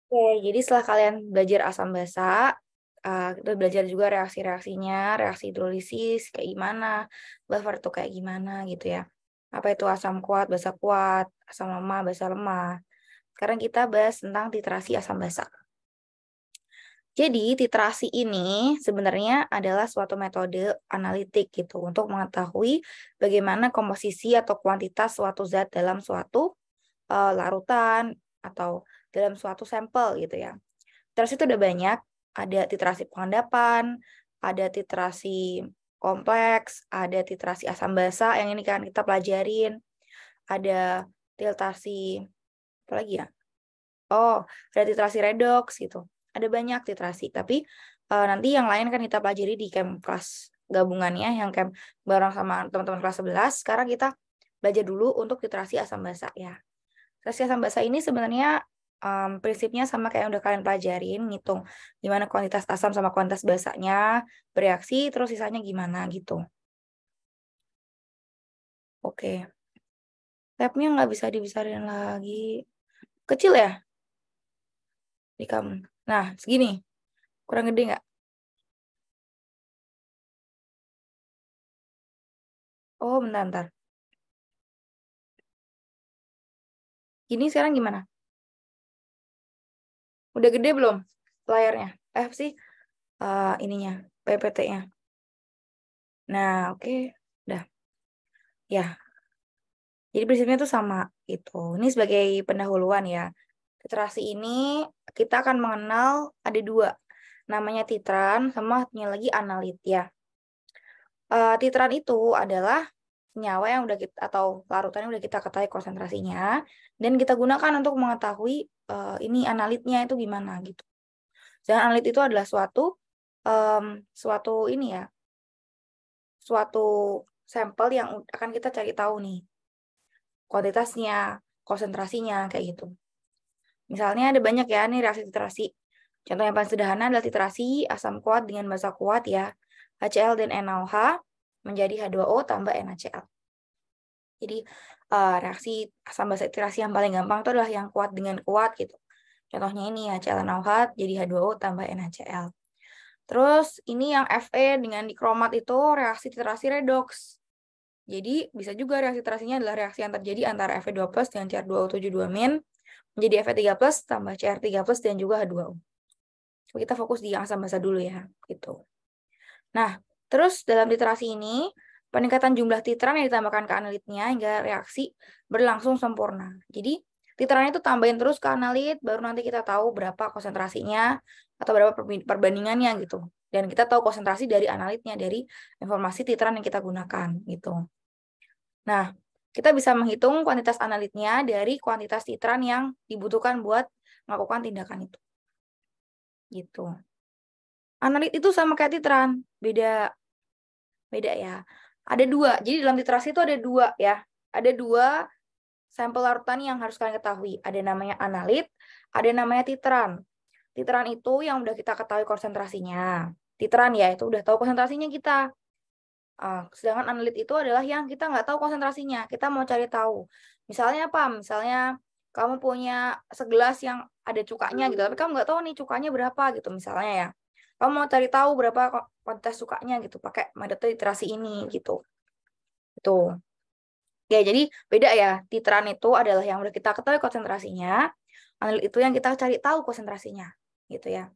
Oke, jadi setelah kalian belajar asam basa, kita belajar juga reaksi-reaksinya, reaksi hidrolisis kayak gimana, buffer tuh kayak gimana gitu ya. Apa itu asam kuat, asam lemah, basa lemah. Sekarang kita bahas tentang titrasi asam basa. Jadi titrasi ini sebenarnya adalah suatu metode analitik gitu untuk mengetahui bagaimana komposisi atau kuantitas suatu zat dalam suatu larutan atau dalam suatu sampel gitu ya. Titrasi itu ada banyak, ada titrasi pengendapan, ada titrasi kompleks, ada titrasi asam basa yang ini kan kita pelajarin, ada titrasi apa lagi ya? Oh, ada titrasi redox gitu. Ada banyak titrasi, tapi nanti yang lain kan kita pelajari di camp kelas gabungannya yang camp bareng sama teman-teman kelas 11. Sekarang kita belajar dulu untuk titrasi asam basa ya. Titrasi asam basa ini sebenarnya prinsipnya sama kayak yang udah kalian pelajarin, ngitung gimana kuantitas asam sama kuantitas basanya, bereaksi, terus sisanya gimana gitu. Oke, tabnya nggak bisa dibesarin lagi. Kecil ya di kamu. Nah, segini. Kurang gede nggak? Oh, bentar. Ini sekarang gimana? Udah gede belum layarnya? Apa sih? Ininya, PPT-nya. Nah, oke. Udah. Ya, jadi prinsipnya tuh sama gitu. Ini sebagai pendahuluan ya. Titrasi ini kita akan mengenal ada dua. Namanya titran sama satunya lagi analit ya. Titran itu adalah senyawa yang udah kita atau larutan yang udah kita ketahui konsentrasinya dan kita gunakan untuk mengetahui ini analitnya itu gimana gitu. Dan analit itu adalah suatu ini ya, suatu sampel yang akan kita cari tahu nih kuantitasnya, konsentrasinya kayak gitu. Misalnya ada banyak ya nih reaksi titrasi. Contoh yang paling sederhana adalah titrasi asam kuat dengan basa kuat ya. HCl dan NaOH menjadi H2O tambah NaCl. Jadi reaksi asam basa titrasi yang paling gampang itu adalah yang kuat dengan kuat gitu. Contohnya ini HCl NaOH jadi H2O tambah NaCl. Terus ini yang Fe dengan dikromat itu reaksi titrasi redoks. Jadi bisa juga reaksi titrasinya adalah reaksi yang terjadi antara Fe2+ dengan Cr2O72- menjadi Fe3+ tambah Cr3+ dan juga H2O. Kita fokus di yang asam basa dulu ya, gitu. Nah, terus dalam titrasi ini peningkatan jumlah titran yang ditambahkan ke analitnya hingga reaksi berlangsung sempurna. Jadi titran itu tambahin terus ke analit, baru nanti kita tahu berapa konsentrasinya atau berapa perbandingannya gitu. Dan kita tahu konsentrasi dari analitnya, dari informasi titran yang kita gunakan gitu. Nah, kita bisa menghitung kuantitas analitnya dari kuantitas titran yang dibutuhkan buat melakukan tindakan itu. Gitu. Analit itu sama kayak titran, beda ya. Ada dua. Jadi dalam titrasi itu ada dua ya. Ada dua sampel larutan yang harus kalian ketahui. Ada namanya analit, ada namanya titran. Titran itu yang udah kita ketahui konsentrasinya. Titran ya itu udah tahu konsentrasinya kita. Sedangkan analit itu adalah yang kita nggak tahu konsentrasinya. Kita mau cari tahu. Misalnya apa? Misalnya kamu punya segelas yang ada cukanya gitu, tapi kamu nggak tahu nih cukanya berapa gitu misalnya ya. Kamu mau cari tahu berapa kuantitas cukanya gitu pakai metode titrasi ini gitu. Itu. Ya, jadi beda ya. Titran itu adalah yang udah kita ketahui konsentrasinya. Analit itu yang kita cari tahu konsentrasinya gitu ya.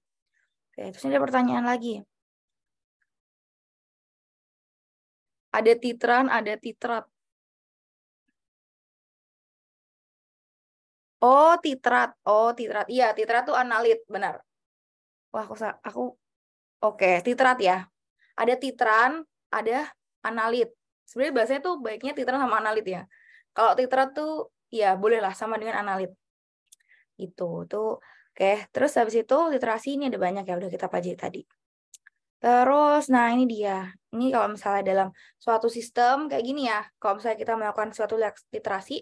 Oke, terus ini ada pertanyaan lagi. Ada titran, ada titrat. Oh, titrat. Oh, titrat. Iya, titrat tuh analit, benar. Wah, aku oke, titrat ya. Ada titran, ada analit. Sebenarnya bahasanya tuh baiknya titran sama analit ya. Kalau titrat tuh ya bolehlah sama dengan analit. Itu tuh. Oke, terus habis itu titrasi ini ada banyak ya udah kita pelajari tadi. Terus, nah ini dia. Ini kalau misalnya dalam suatu sistem kayak gini ya, kalau misalnya kita melakukan suatu titrasi,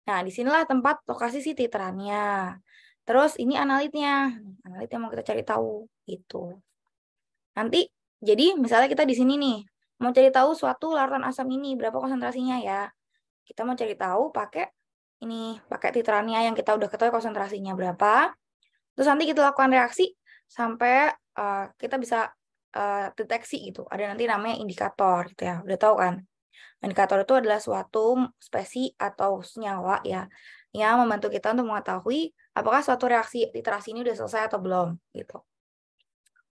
nah disinilah tempat lokasi si titrannya. Terus ini analitnya, analit yang mau kita cari tahu gitu. Nanti, jadi misalnya kita di sini nih, mau cari tahu suatu larutan asam ini berapa konsentrasinya ya. Kita mau cari tahu pakai ini, pakai titrannya yang kita udah ketahui konsentrasinya berapa. Terus nanti kita lakukan reaksi sampai kita bisa deteksi gitu. Ada nanti namanya indikator gitu ya. Udah tahu kan? Indikator itu adalah suatu spesies atau senyawa ya yang membantu kita untuk mengetahui apakah suatu reaksi literasi ini udah selesai atau belum gitu.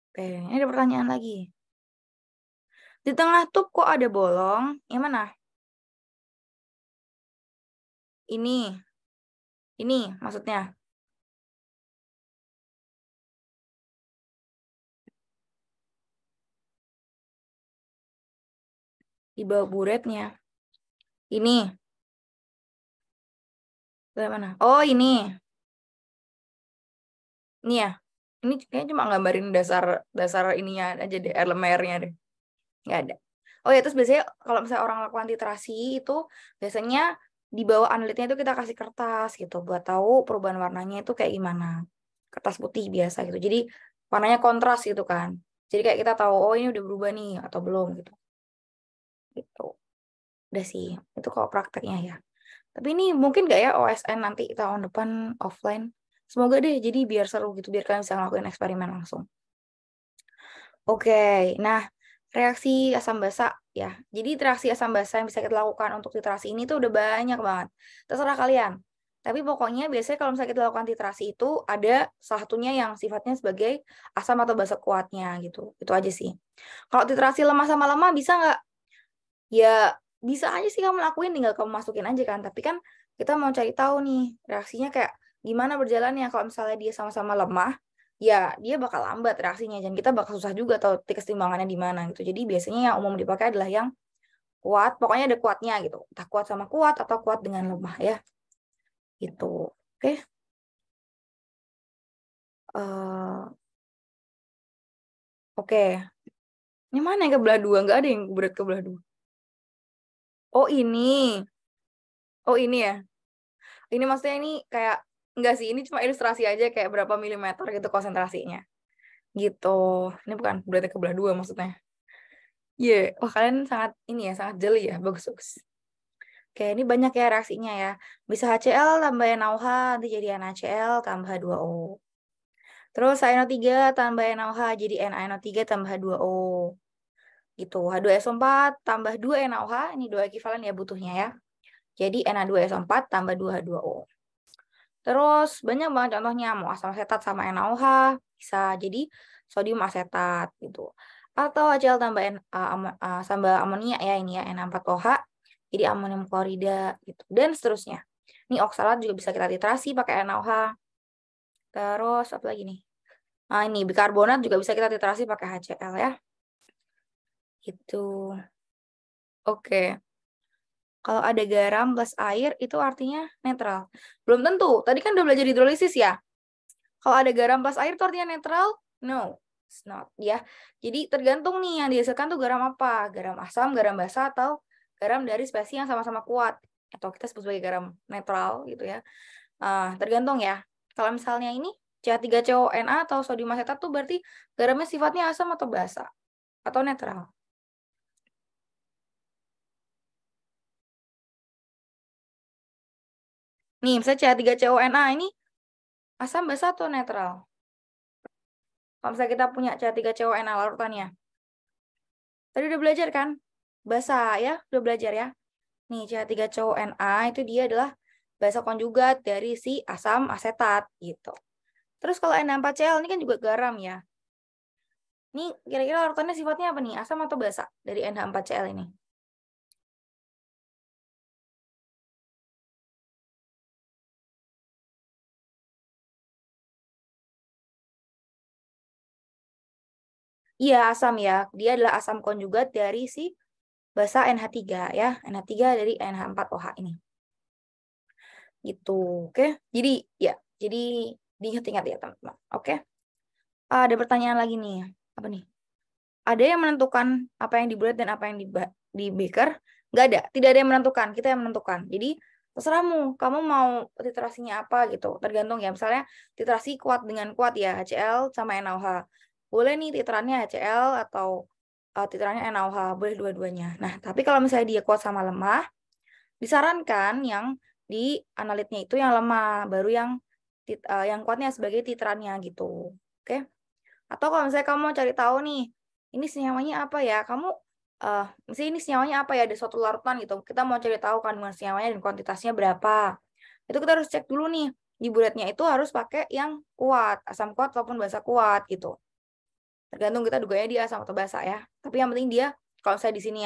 Oke, ini ada pertanyaan lagi. Di tengah tub kok ada bolong? Yang mana? Ini maksudnya. Di bawah buretnya. Ini. Dari mana? Oh, ini. Ini ya. Ini kayaknya cuma gambarin dasar ininya aja deh, elemennya deh. Nggak ada. Oh ya, terus biasanya kalau misalnya orang lakukan titrasi itu biasanya di bawah analitnya itu kita kasih kertas gitu buat tahu perubahan warnanya itu kayak gimana. Kertas putih biasa gitu. Jadi warnanya kontras gitu kan. Jadi kayak kita tahu oh ini udah berubah nih atau belum gitu. Gitu. Udah sih. Itu kalau prakteknya ya. Tapi ini mungkin nggak ya OSN nanti tahun depan offline? Semoga deh, jadi biar seru gitu, biar kalian bisa ngelakuin eksperimen langsung. Oke, nah reaksi asam basa ya. Jadi reaksi asam basa yang bisa kita lakukan untuk titrasi ini tuh udah banyak banget. Terserah kalian. Tapi pokoknya biasanya kalau misalnya kita lakukan titrasi itu ada salah satunya yang sifatnya sebagai asam atau basa kuatnya gitu. Itu aja sih. Kalau titrasi lemah sama lemah bisa nggak? Ya bisa aja sih kamu lakuin, tinggal kamu masukin aja kan. Tapi kan kita mau cari tahu nih reaksinya kayak gimana berjalannya. Kalau misalnya dia sama-sama lemah, ya dia bakal lambat reaksinya dan kita bakal susah juga tahu titik keseimbangannya di mana gitu. Jadi biasanya yang umum dipakai adalah yang kuat, pokoknya ada kuatnya gitu. Entah kuat sama kuat atau kuat dengan lemah ya. Gitu. Oke. Oke. Ini mana yang kebelah dua? Nggak ada yang berat kebelah dua. Oh ini. Oh ini ya. Ini maksudnya ini kayak enggak sih, ini cuma ilustrasi aja kayak berapa milimeter gitu konsentrasinya. Gitu. Ini bukan berarti kebelah dua maksudnya. Iya, wah kalian sangat ini ya, sangat jeli ya, bagus-bagus. Oke, ini banyak ya reaksinya ya. Bisa HCl tambah NaOH nanti jadi NaCl tambah 2O. Terus NO3 tambah NaOH jadi NaNO3 tambah 2O. Gitu. H2SO4 tambah 2 NaOH, ini 2 ekivalen ya butuhnya ya. Jadi Na2SO4 tambah 2 H2O. Terus banyak banget contohnya, mau asam asetat sama NaOH, bisa jadi sodium asetat gitu. Atau HCl tambah tambah amonia ya ini ya, Na4OH, jadi amonium klorida gitu. Dan seterusnya. Ini oksalat juga bisa kita titrasi pakai NaOH. Terus apa lagi nih? Nah, ini bikarbonat juga bisa kita titrasi pakai HCl ya. Gitu. Oke. Kalau ada garam plus air itu artinya netral. Belum tentu. Tadi kan udah belajar hidrolisis ya. Kalau ada garam plus air itu artinya netral? No, it's not. Ya. Jadi tergantung nih yang dihasilkan tuh garam apa. Garam asam, garam basa, atau garam dari spesies yang sama-sama kuat. Atau kita sebut sebagai garam netral gitu ya. Tergantung ya. Kalau misalnya ini CH3CONA atau sodium asetat tuh berarti garamnya sifatnya asam atau basa. Atau netral. Nih, misalnya CH3CONA ini asam basa atau netral? Kalau misalnya kita punya CH3CONA larutannya. Tadi udah belajar kan? Basa ya, udah belajar ya. Nih, CH3CONA itu dia adalah basa konjugat dari si asam asetat gitu. Terus kalau N4Cl ini kan juga garam ya. Ini kira-kira larutannya sifatnya apa nih? Asam atau basa dari NH4Cl ini? Iya, asam ya. Dia adalah asam konjugat dari si basa NH3 ya. NH3 dari NH4OH ini. Gitu, oke? Jadi ya, jadi diingat-ingat ya teman-teman. Oke? Ada pertanyaan lagi nih. Apa nih? Ada yang menentukan apa yang di bulat dan apa yang di beaker? Nggak ada. Tidak ada yang menentukan. Kita yang menentukan. Jadi terserahmu. Kamu mau titrasinya apa gitu. Tergantung ya. Misalnya titrasi kuat dengan kuat ya. HCl sama NaOH. Boleh nih titrannya HCl atau titrannya NaOH. Boleh dua-duanya. Nah, tapi kalau misalnya dia kuat sama lemah, disarankan yang di analitnya itu yang lemah. Baru yang yang kuatnya sebagai titrannya gitu. Oke. Atau kalau misalnya kamu mau cari tahu nih, ini senyawanya apa ya? Kamu misalnya ini senyawanya apa ya? Ada suatu larutan gitu. Kita mau cari tahu kandungan senyawanya dan kuantitasnya berapa. Itu kita harus cek dulu nih. Di bulatnya itu harus pakai yang kuat, asam kuat ataupun basa kuat gitu. Tergantung kita duganya dia asam atau basa ya. Tapi yang penting dia kalau saya di sini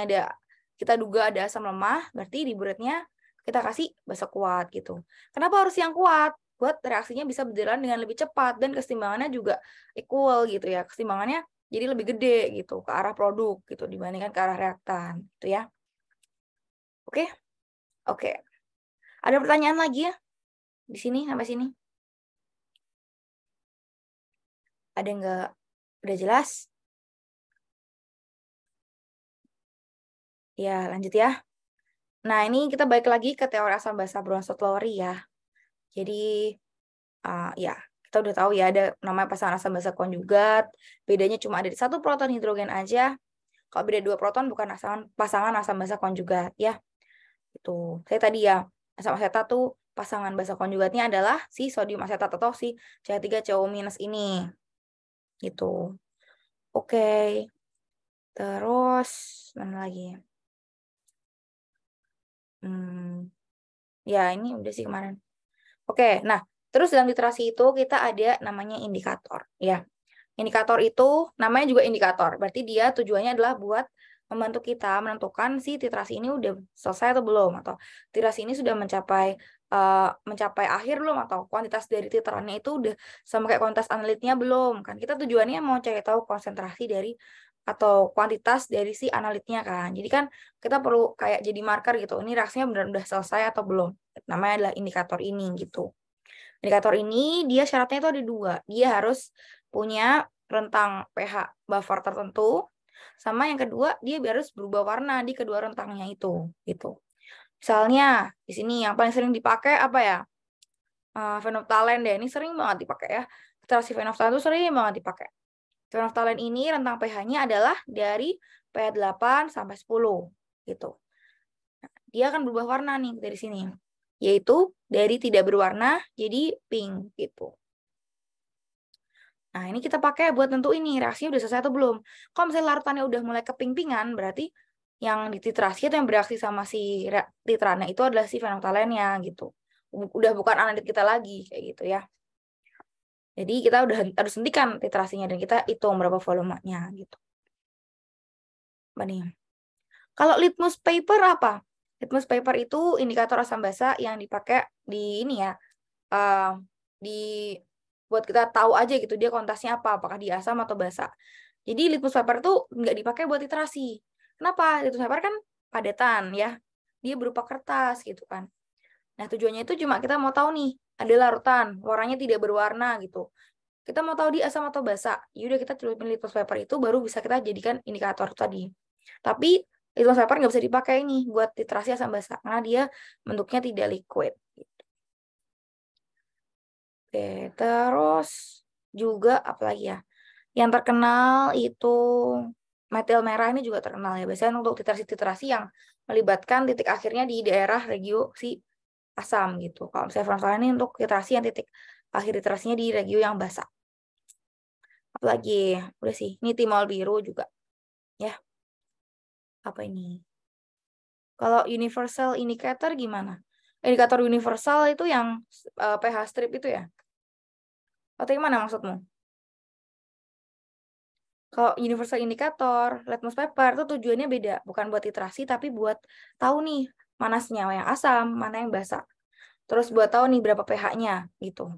kita duga ada asam lemah, berarti di bulatnya kita kasih basa kuat gitu. Kenapa harus yang kuat? Buat reaksinya bisa berjalan dengan lebih cepat dan keseimbangannya juga equal gitu ya. Keseimbangannya jadi lebih gede gitu ke arah produk gitu dibandingkan ke arah reaktan gitu ya. Oke? Oke. Ada pertanyaan lagi ya? Di sini sampai sini? Ada nggak? Udah jelas? Ya, lanjut ya. Nah, ini kita balik lagi ke teori asam basa Bronsted-Lowry ya. Jadi, ya, kita udah tahu ya ada namanya pasangan asam basa konjugat. Bedanya cuma ada di satu proton hidrogen aja. Kalau beda 2 proton bukan pasangan asam basa konjugat ya. Itu. Saya tadi ya, asam asetat tuh pasangan basa konjugatnya adalah si sodium asetat atau si CH3CO- ini. Gitu. Oke. Terus, mana lagi? Ya, ini udah sih kemarin. Oke, nah, terus dalam literasi itu kita ada namanya indikator, ya. Indikator itu namanya juga indikator, berarti dia tujuannya adalah buat membantu kita menentukan si titrasi ini udah selesai atau belum, atau titrasi ini sudah mencapai akhir belum, atau kuantitas dari titrannya itu udah sama kayak kuantitas analitnya belum, kan? Kita tujuannya mau cari tahu konsentrasi dari atau kuantitas dari si analitnya kan. Jadi kan kita perlu kayak jadi marker gitu. Ini reaksinya benar udah selesai atau belum. Namanya adalah indikator ini gitu. Indikator ini dia syaratnya itu ada 2. Dia harus punya rentang pH buffer tertentu. Sama yang kedua, dia harus berubah warna di kedua rentangnya itu gitu. Misalnya di sini yang paling sering dipakai apa ya? Phenolphthalein deh. Ini sering banget dipakai ya. Titrasi phenolphthalein itu sering banget dipakai. Phenolphthalein ini rentang pH-nya adalah dari pH 8 sampai 10 gitu. Dia akan berubah warna nih dari sini. Yaitu dari tidak berwarna jadi pink gitu. Nah, ini kita pakai buat tentu ini reaksinya udah selesai atau belum. Kalau misalnya larutannya udah mulai keping-pingan, berarti yang dititrasi atau yang bereaksi sama si titrannya itu adalah si phenolphthaleinnya gitu. Udah bukan analit kita lagi kayak gitu ya. Jadi kita udah harus hentikan titrasinya dan kita hitung berapa volumenya gitu. Apa nih? Kalau litmus paper apa? Litmus paper itu indikator asam basa yang dipakai di ini ya. Di buat kita tahu aja gitu dia kuantitasnya apa, apakah dia asam atau basa. Jadi litmus paper tuh nggak dipakai buat titrasi. Kenapa? Litmus paper kan padatan ya. Dia berupa kertas gitu kan. Nah, tujuannya itu cuma kita mau tahu nih, ada larutan, warnanya tidak berwarna gitu. Kita mau tahu dia asam atau basa. Yaudah kita celupin litmus paper itu baru bisa kita jadikan indikator tadi. Tapi litmus paper nggak bisa dipakai nih buat titrasi asam basa karena dia bentuknya tidak liquid. Oke, terus juga apa lagi ya? Yang terkenal itu metil merah ini juga terkenal ya. Biasanya untuk titrasi-titrasi yang melibatkan titik akhirnya di daerah regio si asam gitu. Kalau misalnya frontal ini untuk titrasi yang titik akhir titrasinya di regio yang basah. Apalagi, udah sih. Ini timol biru juga. Ya. Apa ini? Kalau universal indicator gimana? Indikator universal itu yang pH strip itu ya? Atau yang mana maksudmu? Kalau universal indicator, litmus paper itu tujuannya beda, bukan buat titrasi tapi buat tahu nih mana senyawa yang asam, mana yang basa. Terus buat tahu nih berapa pH-nya gitu.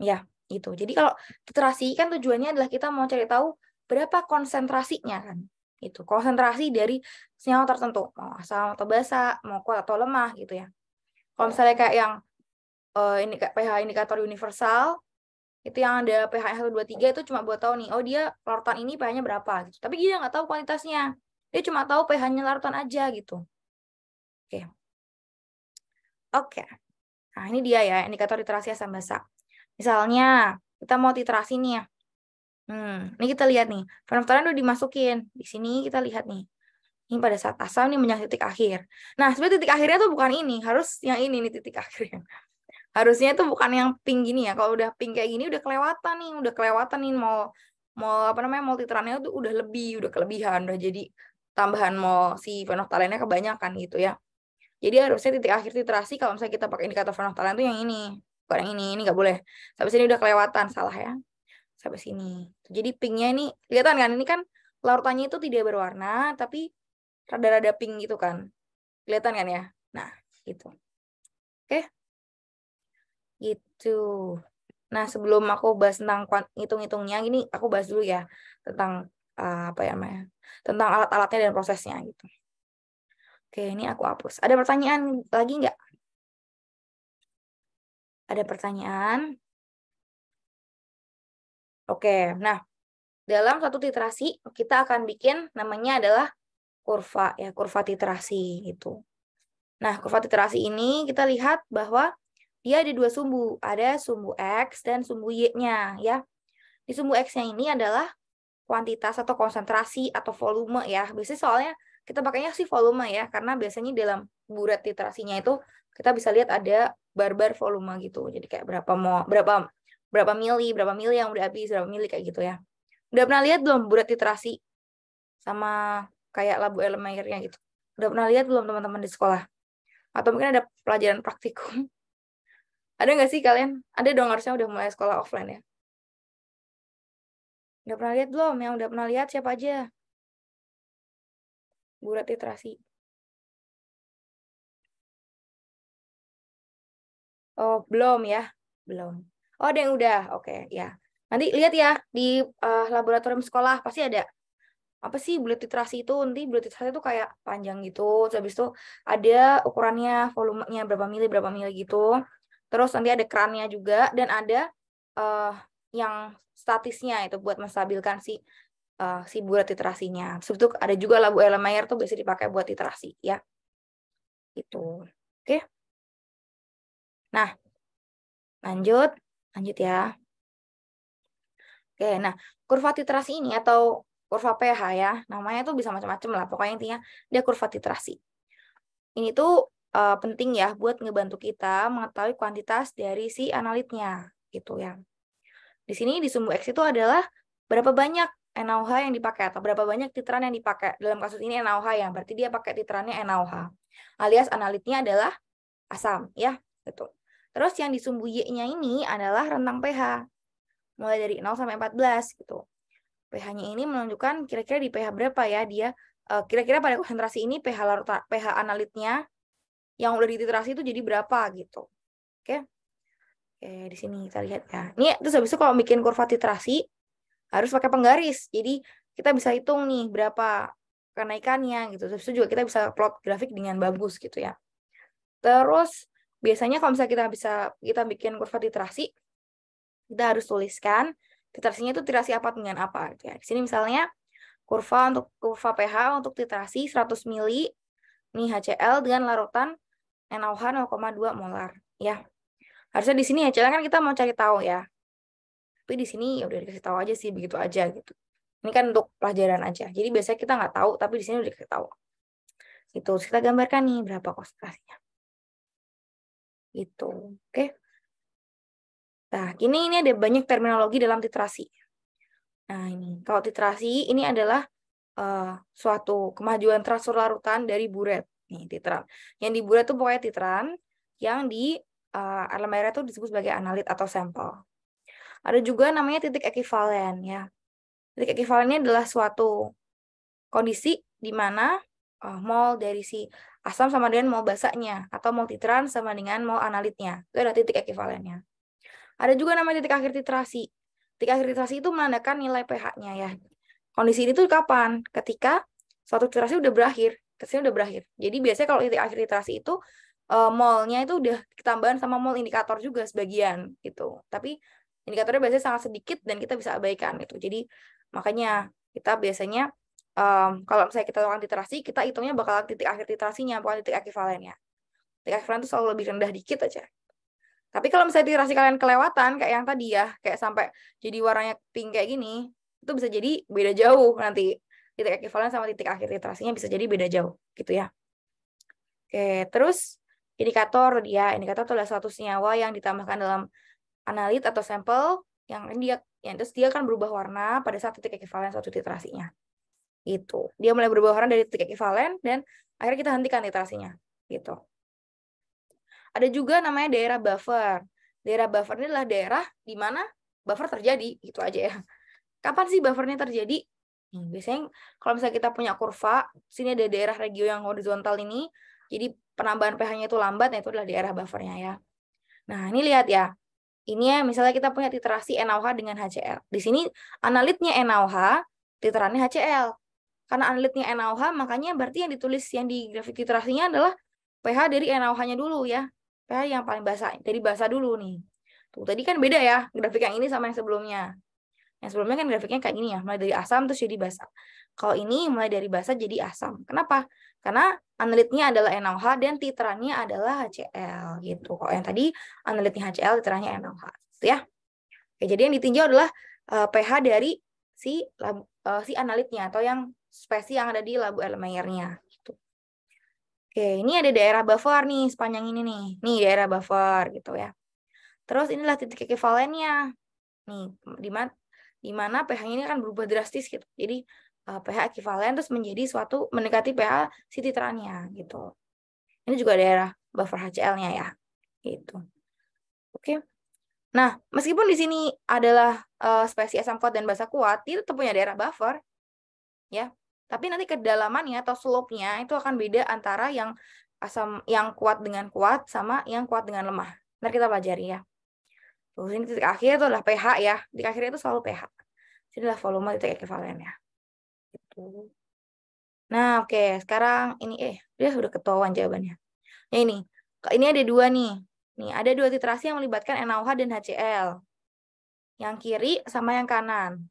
Ya, gitu. Jadi kalau titrasi kan tujuannya adalah kita mau cari tahu berapa konsentrasinya kan. Itu konsentrasi dari senyawa tertentu, mau asam atau basa, mau kuat atau lemah gitu ya. Kalau misalnya kayak yang ini pH indikator universal itu yang ada pH 1, 2, 3 itu cuma buat tahu nih, oh dia larutan ini pH-nya berapa gitu. Tapi dia nggak tahu kuantitasnya. Dia cuma tahu pH-nya larutan aja gitu. Oke. Oke. Nah, ini dia ya indikator titrasi asam basa. Misalnya kita mau titrasi nih ya. Ini kita lihat nih. Phenolphthalein udah dimasukin. Di sini kita lihat nih. Ini pada saat asam nih menjadi titik akhir. Nah, sebenarnya titik akhirnya tuh bukan ini, harus yang ini nih titik akhirnya. Harusnya itu bukan yang pink gini ya. Kalau udah pink kayak gini udah kelewatan nih mau apa namanya multitrannya itu udah udah kelebihan, udah jadi tambahan si fenoftalennya kebanyakan gitu ya. Jadi harusnya titik akhir titrasi kalau misalnya kita pakai indikator fenoftalen itu yang ini, bukan yang ini nggak boleh. Sampai sini udah kelewatan, salah ya. Sampai sini. Jadi pinknya ini kelihatan kan? Ini kan larutannya itu tidak berwarna, tapi rada-rada pink gitu kan. Kelihatan kan ya? Nah, gitu. Oke. Gitu. Nah, sebelum aku bahas tentang hitung-hitungnya, ini aku bahas dulu ya tentang apa ya namanya? Tentang alat-alatnya dan prosesnya gitu. Oke, ini aku hapus. Ada pertanyaan lagi nggak? Ada pertanyaan? Oke, nah dalam satu titrasi kita akan bikin namanya adalah kurva ya, kurva titrasi itu. Nah, kurva titrasi ini kita lihat bahwa dia ada dua sumbu, ada sumbu X dan sumbu Y-nya ya. Di sumbu X-nya ini adalah kuantitas atau konsentrasi atau volume ya. Biasanya soalnya kita pakainya sih volume ya, karena biasanya dalam burat titrasinya itu kita bisa lihat ada bar-bar volume gitu. Jadi kayak berapa mili yang udah habis, berapa mili kayak gitu ya. Udah pernah lihat belum burat titrasi sama kayak labu Erlenmeyernya gitu? Udah pernah lihat belum teman-teman di sekolah? Atau mungkin ada pelajaran praktikum? Ada nggak sih kalian? Ada dong, harusnya udah mulai sekolah offline ya. Udah pernah lihat belum? Yang udah pernah lihat siapa aja? Burat titrasi. Oh, belum ya? Belum. Oh, ada yang udah. Oke, ya. Nanti lihat ya di laboratorium sekolah pasti ada. Apa sih bulat titrasi itu? Nanti bulat titrasi itu kayak panjang gitu. Terus habis itu ada ukurannya, volumenya berapa mili gitu. Terus nanti ada kerannya juga dan ada yang statisnya itu buat menstabilkan si bulat titrasinya. Terus itu ada juga labu Erlenmeyer tuh biasa dipakai buat titrasi ya. Itu. Oke. Nah, lanjut ya. Oke, nah kurva titrasi ini atau kurva pH ya, namanya tuh bisa macam-macam lah. Pokoknya intinya dia kurva titrasi. Ini tuh penting ya buat ngebantu kita mengetahui kuantitas dari si analitnya gitu ya. Di sini di sumbu X itu adalah berapa banyak NaOH yang dipakai atau berapa banyak titran yang dipakai. Dalam kasus ini NaOH ya, berarti dia pakai titrannya NaOH. Alias analitnya adalah asam ya, gitu. Terus yang di sumbu Y-nya ini adalah rentang pH. Mulai dari 0 sampai 14 gitu. pH-nya ini menunjukkan kira-kira di pH berapa ya dia kira-kira pada konsentrasi ini pH analitnya yang udah dititrasi itu jadi berapa gitu. Oke. Oke, di sini kita lihat ya. Ini terus habis itu kalau bikin kurva titrasi harus pakai penggaris. Jadi kita bisa hitung nih berapa kenaikannya gitu. Terus juga kita bisa plot grafik dengan bagus gitu ya. Terus biasanya kalau misalnya kita bikin kurva titrasi, kita harus tuliskan titrasinya itu titrasi apa dengan apa gitu ya. Di sini misalnya kurva pH untuk titrasi 100 mili nih HCl dengan larutan NaOH 0,2 molar ya. Harusnya di sini HCl kan kita mau cari tahu ya. Tapi di sini ya udah dikasih tahu aja sih begitu aja gitu. Ini kan untuk pelajaran aja. Jadi biasanya kita nggak tahu tapi di sini udah dikasih tahu. Itu kita gambarkan nih berapa konsentrasinya. Gitu. Oke. Nah, ini ada banyak terminologi dalam titrasi. Nah, ini kalau titrasi ini adalah suatu kemajuan transfer larutan dari buret. Nih, titran. Yang di buret itu pokoknya titran, yang di Erlenmeyer itu disebut sebagai analit atau sampel. Ada juga namanya titik ekivalen ya. Titik ekivalen ini adalah suatu kondisi di mana mol dari si asam sama dengan mol basanya atau mol titran sama dengan mol analitnya. Itu adalah titik ekivalennya. Ada juga namanya titik akhir titrasi. Titik akhir titrasi itu menandakan nilai pH-nya ya. Kondisi ini tuh kapan? Ketika suatu titrasi udah berakhir. Titrasi udah berakhir. Jadi biasanya kalau titik akhir titrasi itu molnya itu udah ketambahan sama mol indikator juga sebagian gitu. Tapi indikatornya biasanya sangat sedikit dan kita bisa abaikan gitu. Jadi makanya kita biasanya kalau misalnya kita lakukan titrasi, kita hitungnya bakal titik akhir titrasinya, bukan titik ekivalennya. Titik ekivalen itu selalu lebih rendah dikit aja. Tapi kalau misalnya titrasi kalian kelewatan kayak yang tadi ya, kayak sampai jadi warnanya pink kayak gini, itu bisa jadi beda jauh nanti. Titik ekivalen sama titik akhir titrasinya bisa jadi beda jauh gitu ya. Oke, terus Indikator dia, indikator itu adalah suatu senyawa yang ditambahkan dalam analit atau sampel yang terus dia akan berubah warna pada saat titik ekivalen suatu titrasinya. Gitu. Dia mulai berubah warna dari titik ekivalen dan akhirnya kita hentikan titrasinya. Gitu. Ada juga namanya daerah buffer. Daerah buffer ini adalah daerah di mana buffer terjadi, gitu aja ya. Kapan sih buffernya terjadi? Biasanya kalau misalnya kita punya kurva, sini ada daerah regio yang horizontal ini, jadi penambahan pH-nya itu lambat, nah itu adalah daerah buffernya ya. Nah, ini lihat ya. Ini ya, misalnya kita punya titrasi NaOH dengan HCl. Di sini analitnya NaOH, titrannya HCl. Karena analitnya NaOH, makanya berarti yang ditulis yang di grafik titrasinya adalah pH dari NaOH-nya dulu ya. pH yang paling basa, dari basa dulu nih. Tuh, tadi kan beda ya, grafik yang ini sama yang sebelumnya. Yang sebelumnya kan grafiknya kayak gini ya, mulai dari asam terus jadi basa. Kalau ini mulai dari basa jadi asam. Kenapa? Karena analitnya adalah NaOH dan titrannya adalah HCl gitu. Kalau yang tadi analitnya HCl, titrannya NaOH, gitu ya. Oke, jadi yang ditinjau adalah pH dari si analitnya atau yang spesies yang ada di labu Erlenmeyernya. Gitu. Oke, ini ada daerah buffer nih sepanjang ini nih. Nih daerah buffer gitu ya. Terus inilah titik ekivalennya. Nih, di mana pH-nya ini akan berubah drastis gitu. Jadi pH ekivalen terus menjadi suatu mendekati pH si titrannya gitu. Ini juga daerah buffer HCl-nya ya. Gitu. Oke. Nah, meskipun di sini adalah spesies asam kuat dan basa kuat, dia tetap punya daerah buffer. Ya. Tapi nanti kedalamannya atau slope-nya itu akan beda antara yang asam yang kuat dengan kuat sama yang kuat dengan lemah. Nanti kita pelajari ya. Terus ini titik akhir itu adalah pH ya. Titik akhir itu selalu pH. Ini adalah volume titik ekivalennya. Gitu. Nah, oke. Sekarang ini dia udah ketahuan jawabannya. Nah, ini ada dua nih. Nih, ada dua titrasi yang melibatkan NaOH dan HCl. Yang kiri sama yang kanan.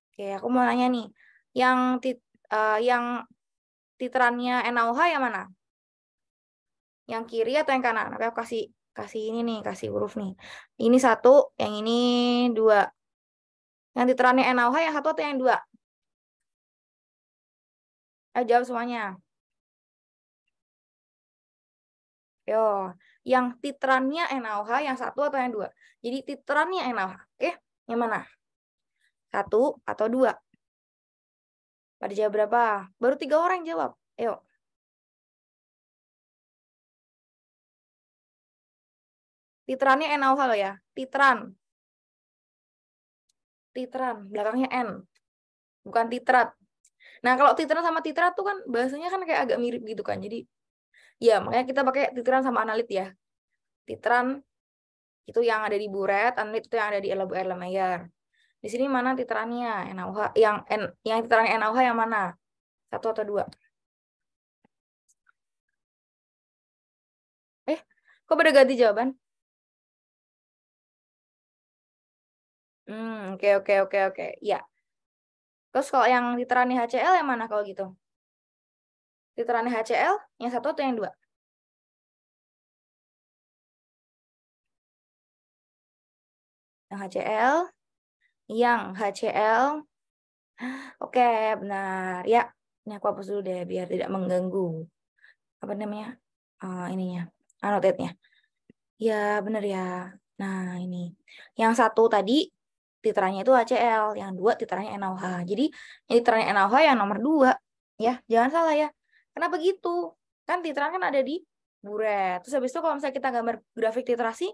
Oke, aku mau nanya nih. Yang titrannya NaOH yang mana? Yang kiri atau yang kanan? Oke, aku kasih ini nih, kasih huruf nih. Ini satu, yang ini dua. Yang titrannya NaOH yang satu atau yang dua? Ayo jawab semuanya. Yo, yang titrannya NaOH yang satu atau yang dua? Jadi titrannya NaOH. Oke, yang mana? Satu atau dua? Pada jawab berapa? Baru 3 orang yang jawab. Ayo. Titrannya NaOH loh ya. Titran. Belakangnya N. Bukan titrat. Nah, kalau titran sama titrat tuh kan bahasanya kan kayak agak mirip gitu kan. Jadi ya, makanya kita pakai titran sama analit ya. Titran itu yang ada di buret, analit itu yang ada di labu Erlenmeyer. Di sini mana titrannya? NaOH yang titrannya NaOH yang mana? Satu atau dua? Kok pada ganti jawaban? Oke. Ya. Terus kalau yang titrannya HCl yang mana kalau gitu? Titrannya HCl yang satu atau yang dua? Yang HCl. Yang HCl. Oke, benar. Ya, ini aku hapus dulu deh biar tidak mengganggu. Apa namanya? Ininya, annotate-nya. Ya, benar ya. Nah, ini. Yang satu tadi titrannya itu HCl, yang dua titrannya NaOH. Jadi, yang titrannya NaOH yang nomor 2. Ya, jangan salah ya. Kenapa gitu? Kan titran kan ada di buret. Terus habis itu kalau misalnya kita gambar grafik titrasi,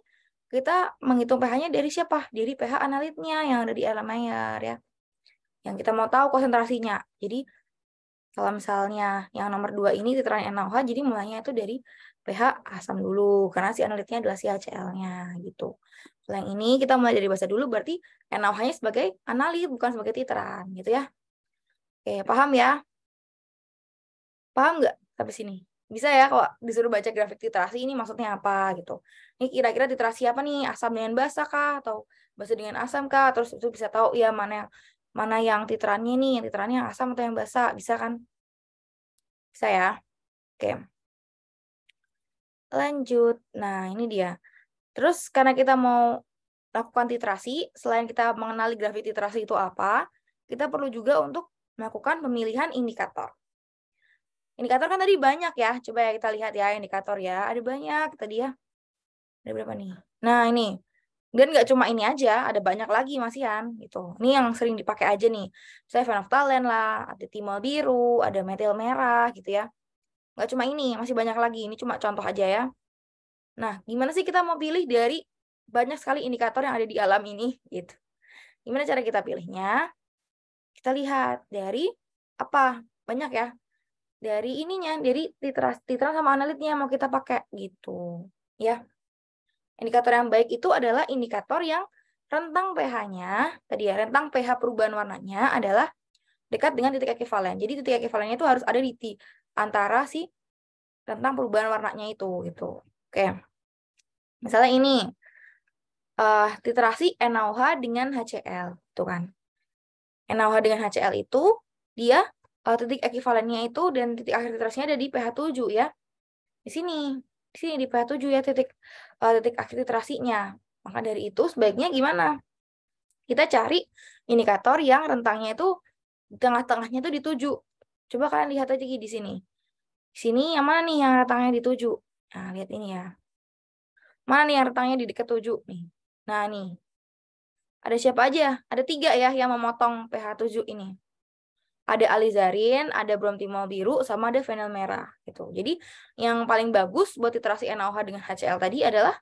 kita menghitung pH-nya dari siapa? Dari pH analitnya yang ada di Erlenmeyer ya. Yang kita mau tahu konsentrasinya. Jadi, kalau misalnya yang nomor 2 ini titran NaOH, jadi mulainya itu dari pH asam dulu. Karena si analitnya adalah si HCl-nya gitu. Kalau yang ini kita mulai dari basa dulu, berarti NaOH-nya sebagai analit, bukan sebagai titran. Gitu ya. Oke, paham ya? Paham nggak sampai sini? Bisa ya kalau disuruh baca grafik titrasi ini maksudnya apa gitu. Ini kira-kira titrasi apa nih? Asam dengan basa kah? Atau basa dengan asam kah? Terus itu bisa tahu ya mana yang titrannya nih, yang titrannya yang asam atau yang basa. Bisa kan? Bisa ya? Oke. Lanjut. Nah, ini dia. Terus karena kita mau lakukan titrasi, selain kita mengenali grafik titrasi itu apa, kita perlu juga untuk melakukan pemilihan indikator. Indikator kan tadi banyak ya. Coba ya kita lihat ya indikator ya. Ada banyak tadi ya. Ada berapa nih? Nah, ini. Dan nggak cuma ini aja, ada banyak lagi masihan gitu. Ini yang sering dipakai aja nih. Saya phenolphthalein lah, ada timol biru, ada metil merah gitu ya. Nggak cuma ini, masih banyak lagi. Ini cuma contoh aja ya. Nah, gimana sih kita mau pilih dari banyak sekali indikator yang ada di alam ini gitu. Gimana cara kita pilihnya? Kita lihat dari apa? Banyak ya. Dari ininya, dari titran sama analitnya mau kita pakai gitu. Ya. Indikator yang baik itu adalah indikator yang rentang pH-nya, tadi ya, rentang pH perubahan warnanya adalah dekat dengan titik ekivalen. Jadi titik ekivalennya itu harus ada di antara si rentang perubahan warnanya itu gitu. Oke. Misalnya ini titrasi NaOH dengan HCl, tuh kan. NaOH dengan HCl itu dia titik ekivalennya itu dan titik akhir titrasinya ada di pH 7 ya. Di sini di pH 7 ya titik akhir titrasinya. Maka dari itu sebaiknya gimana? Kita cari indikator yang rentangnya itu di tengah-tengahnya itu di 7. Coba kalian lihat aja di sini. Di sini yang mana nih yang rentangnya di 7? Nah, lihat ini ya. Mana nih yang rentangnya di dekat 7 nih? Nah, nih. Ada siapa aja? Ada 3 ya yang memotong pH 7 ini. Ada alizarin, ada bromtimol biru, sama ada fenil merah gitu. Jadi yang paling bagus buat titrasi NaOH dengan HCl tadi adalah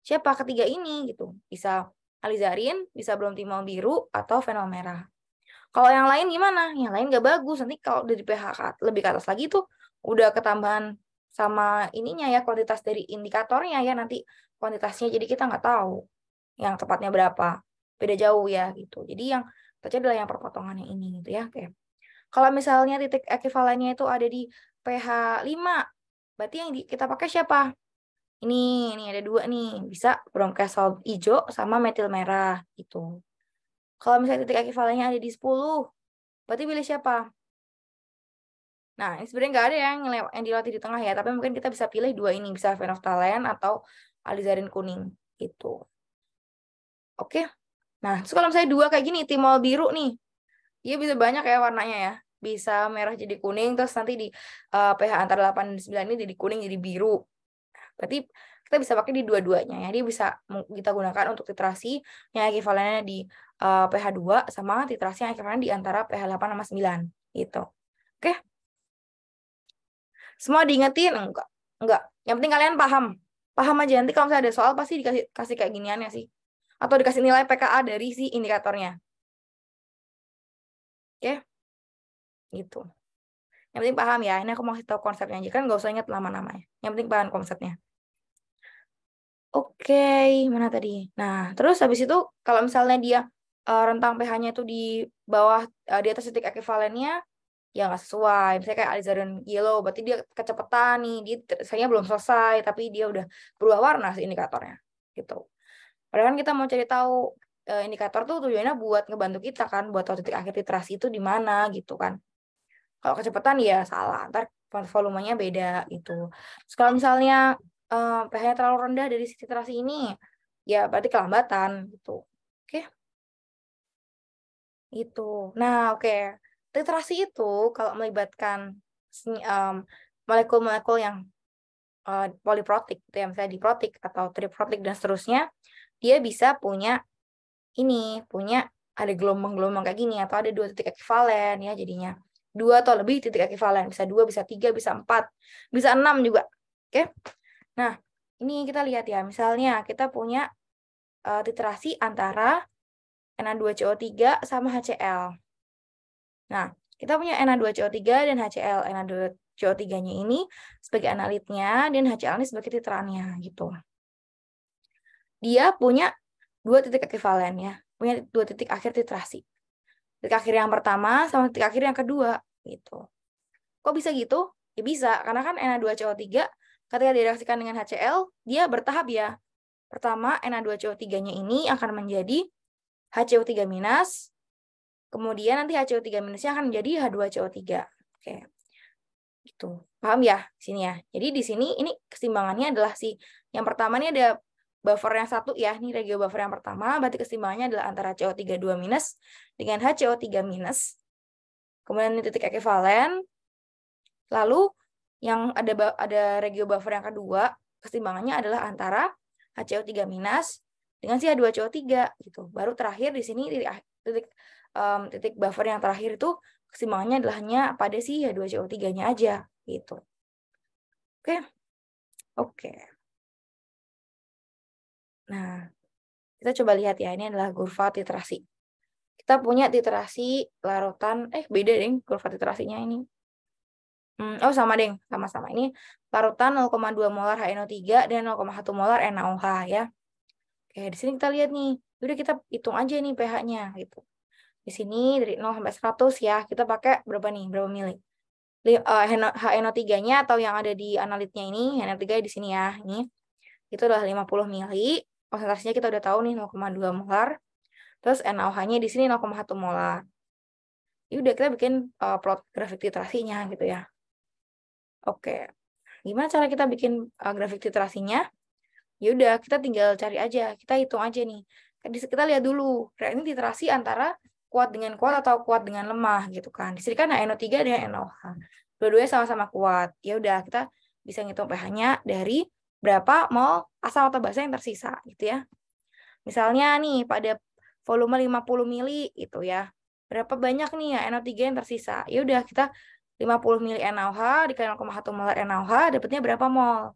siapa? Ketiga ini gitu. Bisa alizarin, bisa bromtimol biru, atau fenil merah. Kalau yang lain gimana? Yang lain nggak bagus. Nanti kalau dari pH lebih ke atas lagi tuh udah ketambahan sama ininya ya, kuantitas dari indikatornya ya, nanti kuantitasnya jadi kita nggak tahu yang tepatnya berapa. Beda jauh ya gitu. Jadi yang terjadi adalah yang perpotongannya ini gitu ya. Oke. Kalau misalnya titik ekivalennya itu ada di pH 5, berarti yang kita pakai siapa? Ini ada 2 nih. Bisa bromkesol hijau sama metil merah gitu. Kalau misalnya titik ekivalennya ada di 10, berarti pilih siapa? Nah, ini sebenarnya nggak ada yang dilewati di tengah ya, tapi mungkin kita bisa pilih 2 ini, bisa phenolphthalein atau alizarin kuning gitu. Oke. Nah, terus kalau misalnya 2 kayak gini, timol biru nih. Dia bisa banyak ya warnanya ya. Bisa merah jadi kuning, terus nanti di pH antara 8 dan 9 ini jadi kuning jadi biru. Berarti kita bisa pakai di dua-duanya ya. Dia bisa kita gunakan untuk titrasi yang ekivalennya di pH 2 sama titrasi yang ekivalen di antara pH 8 sama 9 gitu. Oke. Semua diingetin? Enggak. Yang penting kalian paham. Paham aja, nanti kalau misalnya ada soal pasti dikasih kayak ginian ya sih. Atau dikasih nilai PKA dari si indikatornya. Oke. Gitu. Yang penting paham ya. Ini aku mau kasih tahu konsepnya aja kan, nggak usah ingat nama-namanya. Yang penting paham konsepnya. Oke, mana tadi? Nah, terus habis itu kalau misalnya dia rentang pH-nya itu di bawah di atas titik ekivalennya, ya nggak sesuai. Misalnya kayak alizarin yellow, berarti dia kecepatan nih, dia saya belum selesai, tapi dia udah berubah warna sih indikatornya, gitu. Padahal kan kita mau cari tahu indikator tuh tujuannya buat ngebantu kita kan, buat tahu titik akhir titrasi itu di mana gitu kan. Kalau kecepatan ya salah, ntar volumenya beda gitu. Terus kalau misalnya pH-nya terlalu rendah dari titrasi ini, ya berarti kelambatan gitu. Oke, gitu. Nah, oke. Titrasi itu kalau melibatkan molekul-molekul yang poliprotik, gitu ya, misalnya diprotik atau triprotik dan seterusnya, dia bisa punya ada gelombang-gelombang kayak gini, atau ada 2 titik ekivalen ya jadinya. 2 atau lebih titik ekivalen, bisa 2, bisa 3, bisa 4, bisa 6 juga. Oke. Nah, ini kita lihat ya, misalnya kita punya titrasi antara Na2CO3 sama HCl. Nah, kita punya Na2CO3 dan HCl. Na2CO3-nya ini sebagai analitnya dan HCl ini sebagai titrannya gitu. Dia punya 2 titik ekivalen ya, punya 2 titik akhir titrasi. Titik akhir yang pertama sama titik akhir yang kedua gitu. Kok bisa gitu? Ya bisa, karena kan Na2CO3 ketika direaksikan dengan HCl, dia bertahap ya. Pertama, Na2CO3-nya ini akan menjadi HCO3-, kemudian nanti HCO3-nya akan menjadi H2CO3. Oke. Gitu. Paham ya di sini ya? Jadi di sini ini keseimbangannya adalah yang pertama ini ada buffer yang 1 ya, ini regio buffer yang pertama, berarti keseimbangannya adalah antara CO3 2- dengan HCO3-. Kemudian ini titik ekivalen. Lalu yang ada regio buffer yang kedua, keseimbangannya adalah antara HCO3 minus dengan si H2CO3 gitu. Baru terakhir di sini titik buffer yang terakhir itu keseimbangannya adalah hanya pada si H2CO3-nya aja gitu. Oke. Oke. Nah, kita coba lihat ya, ini adalah kurva titrasi. Kita punya titrasi larutan, beda deh kurva titrasinya ini. Oh sama deh, sama-sama. Ini larutan 0,2 molar HNO3 dan 0,1 molar NaOH ya. Oke, di sini kita lihat nih. Udah kita hitung aja nih pH-nya gitu. Di sini dari 0 sampai 100 ya, kita pakai berapa nih? Berapa mili? HNO3-nya atau yang ada di analitnya ini, HNO3 di sini ya. Ini itu adalah 50 mili. Konsentrasinya kita udah tahu nih 0,2 molar. Terus NaOH-nya di sini 0,1 molar. Ini udah kita bikin plot grafik titrasinya gitu ya. Oke. Gimana cara kita bikin grafik titrasinya? Ya udah, kita tinggal cari aja, kita hitung aja nih. Kita lihat dulu, ini titrasi antara kuat dengan kuat atau kuat dengan lemah gitu kan. Di sini kan NO3 dan NaOH. Dua-duanya sama-sama kuat. Ya udah, kita bisa ngitung pH-nya dari berapa mol asam atau basa yang tersisa gitu ya. Misalnya nih pada volume 50 mili gitu ya. Berapa banyak nih ya NO3 yang tersisa? Ya udah, kita 50 mili NaOH dikali 0,1 molar NaOH dapatnya berapa mol?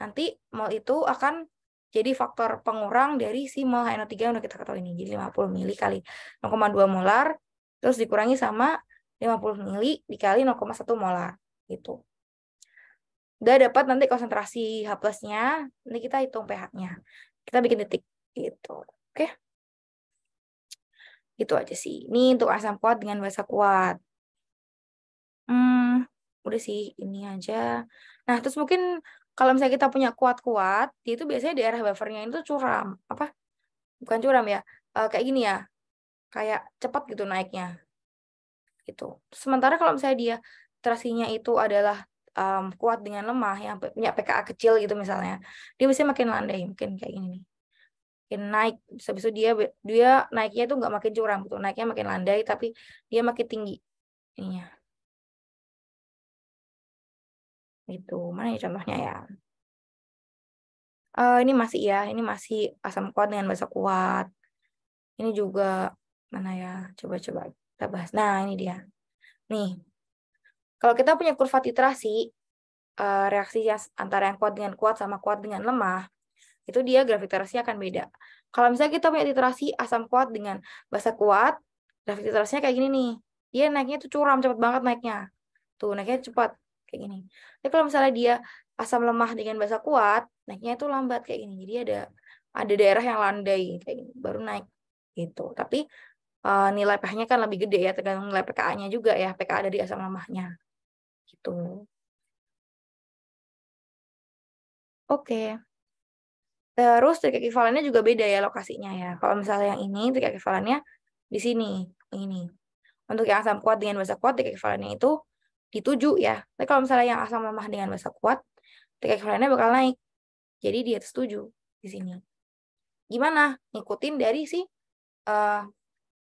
Nanti mol itu akan jadi faktor pengurang dari si mol HNO3 yang udah kita ketahui ini. Jadi 50 mili kali 0,2 molar, terus dikurangi sama 50 mili dikali 0,1 molar. Gitu. Udah dapat nanti konsentrasi H+-nya, nanti kita hitung pH-nya. Kita bikin titik. Gitu. Oke. Itu aja sih. Ini untuk asam kuat dengan basa kuat. Udah sih, ini aja. Nah, terus mungkin kalau misalnya kita punya kuat-kuat, dia itu biasanya daerah buffernya itu curam. Apa? Bukan curam ya. Kayak gini ya. Kayak cepat gitu naiknya. Gitu. Sementara kalau misalnya dia terasinya itu adalah kuat dengan lemah, yang punya pKa kecil gitu misalnya, dia biasanya makin landai. Mungkin kayak gini nih. Makin naik. Habis itu dia naiknya itu nggak makin curam gitu. Naiknya makin landai, tapi dia makin tinggi. Ininya. Gitu. Mana ya contohnya ya? Ini masih asam kuat dengan basa kuat. Ini juga mana ya? Coba kita bahas. Nah, ini dia. Nih, kalau kita punya kurva titrasi, reaksi antara yang kuat sama kuat dengan lemah, itu dia grafik titrasinya akan beda. Kalau misalnya kita punya titrasi asam kuat dengan basa kuat, grafik titrasinya kayak gini nih. Dia naiknya tuh curam, cepet banget naiknya. Tuh, naiknya cepat kayak gini. Tapi kalau misalnya dia asam lemah dengan basa kuat, naiknya itu lambat kayak gini. Jadi ada daerah yang landai kayak gini, baru naik gitu. Tapi nilai pH-nya kan lebih gede ya, tergantung nilai pKa-nya juga ya, pKa dari asam lemahnya. Gitu. Oke. Terus trik ekivalennya juga beda ya lokasinya ya. Kalau misalnya yang ini trik ekivalennya di sini, ini. Untuk yang asam kuat dengan basa kuat, trik ekivalennya itu di 7 ya. Tapi kalau misalnya yang asam lemah dengan basa kuat, trik ekivalennya bakal naik. Jadi di atas 7 di sini. Gimana? Ngikutin dari si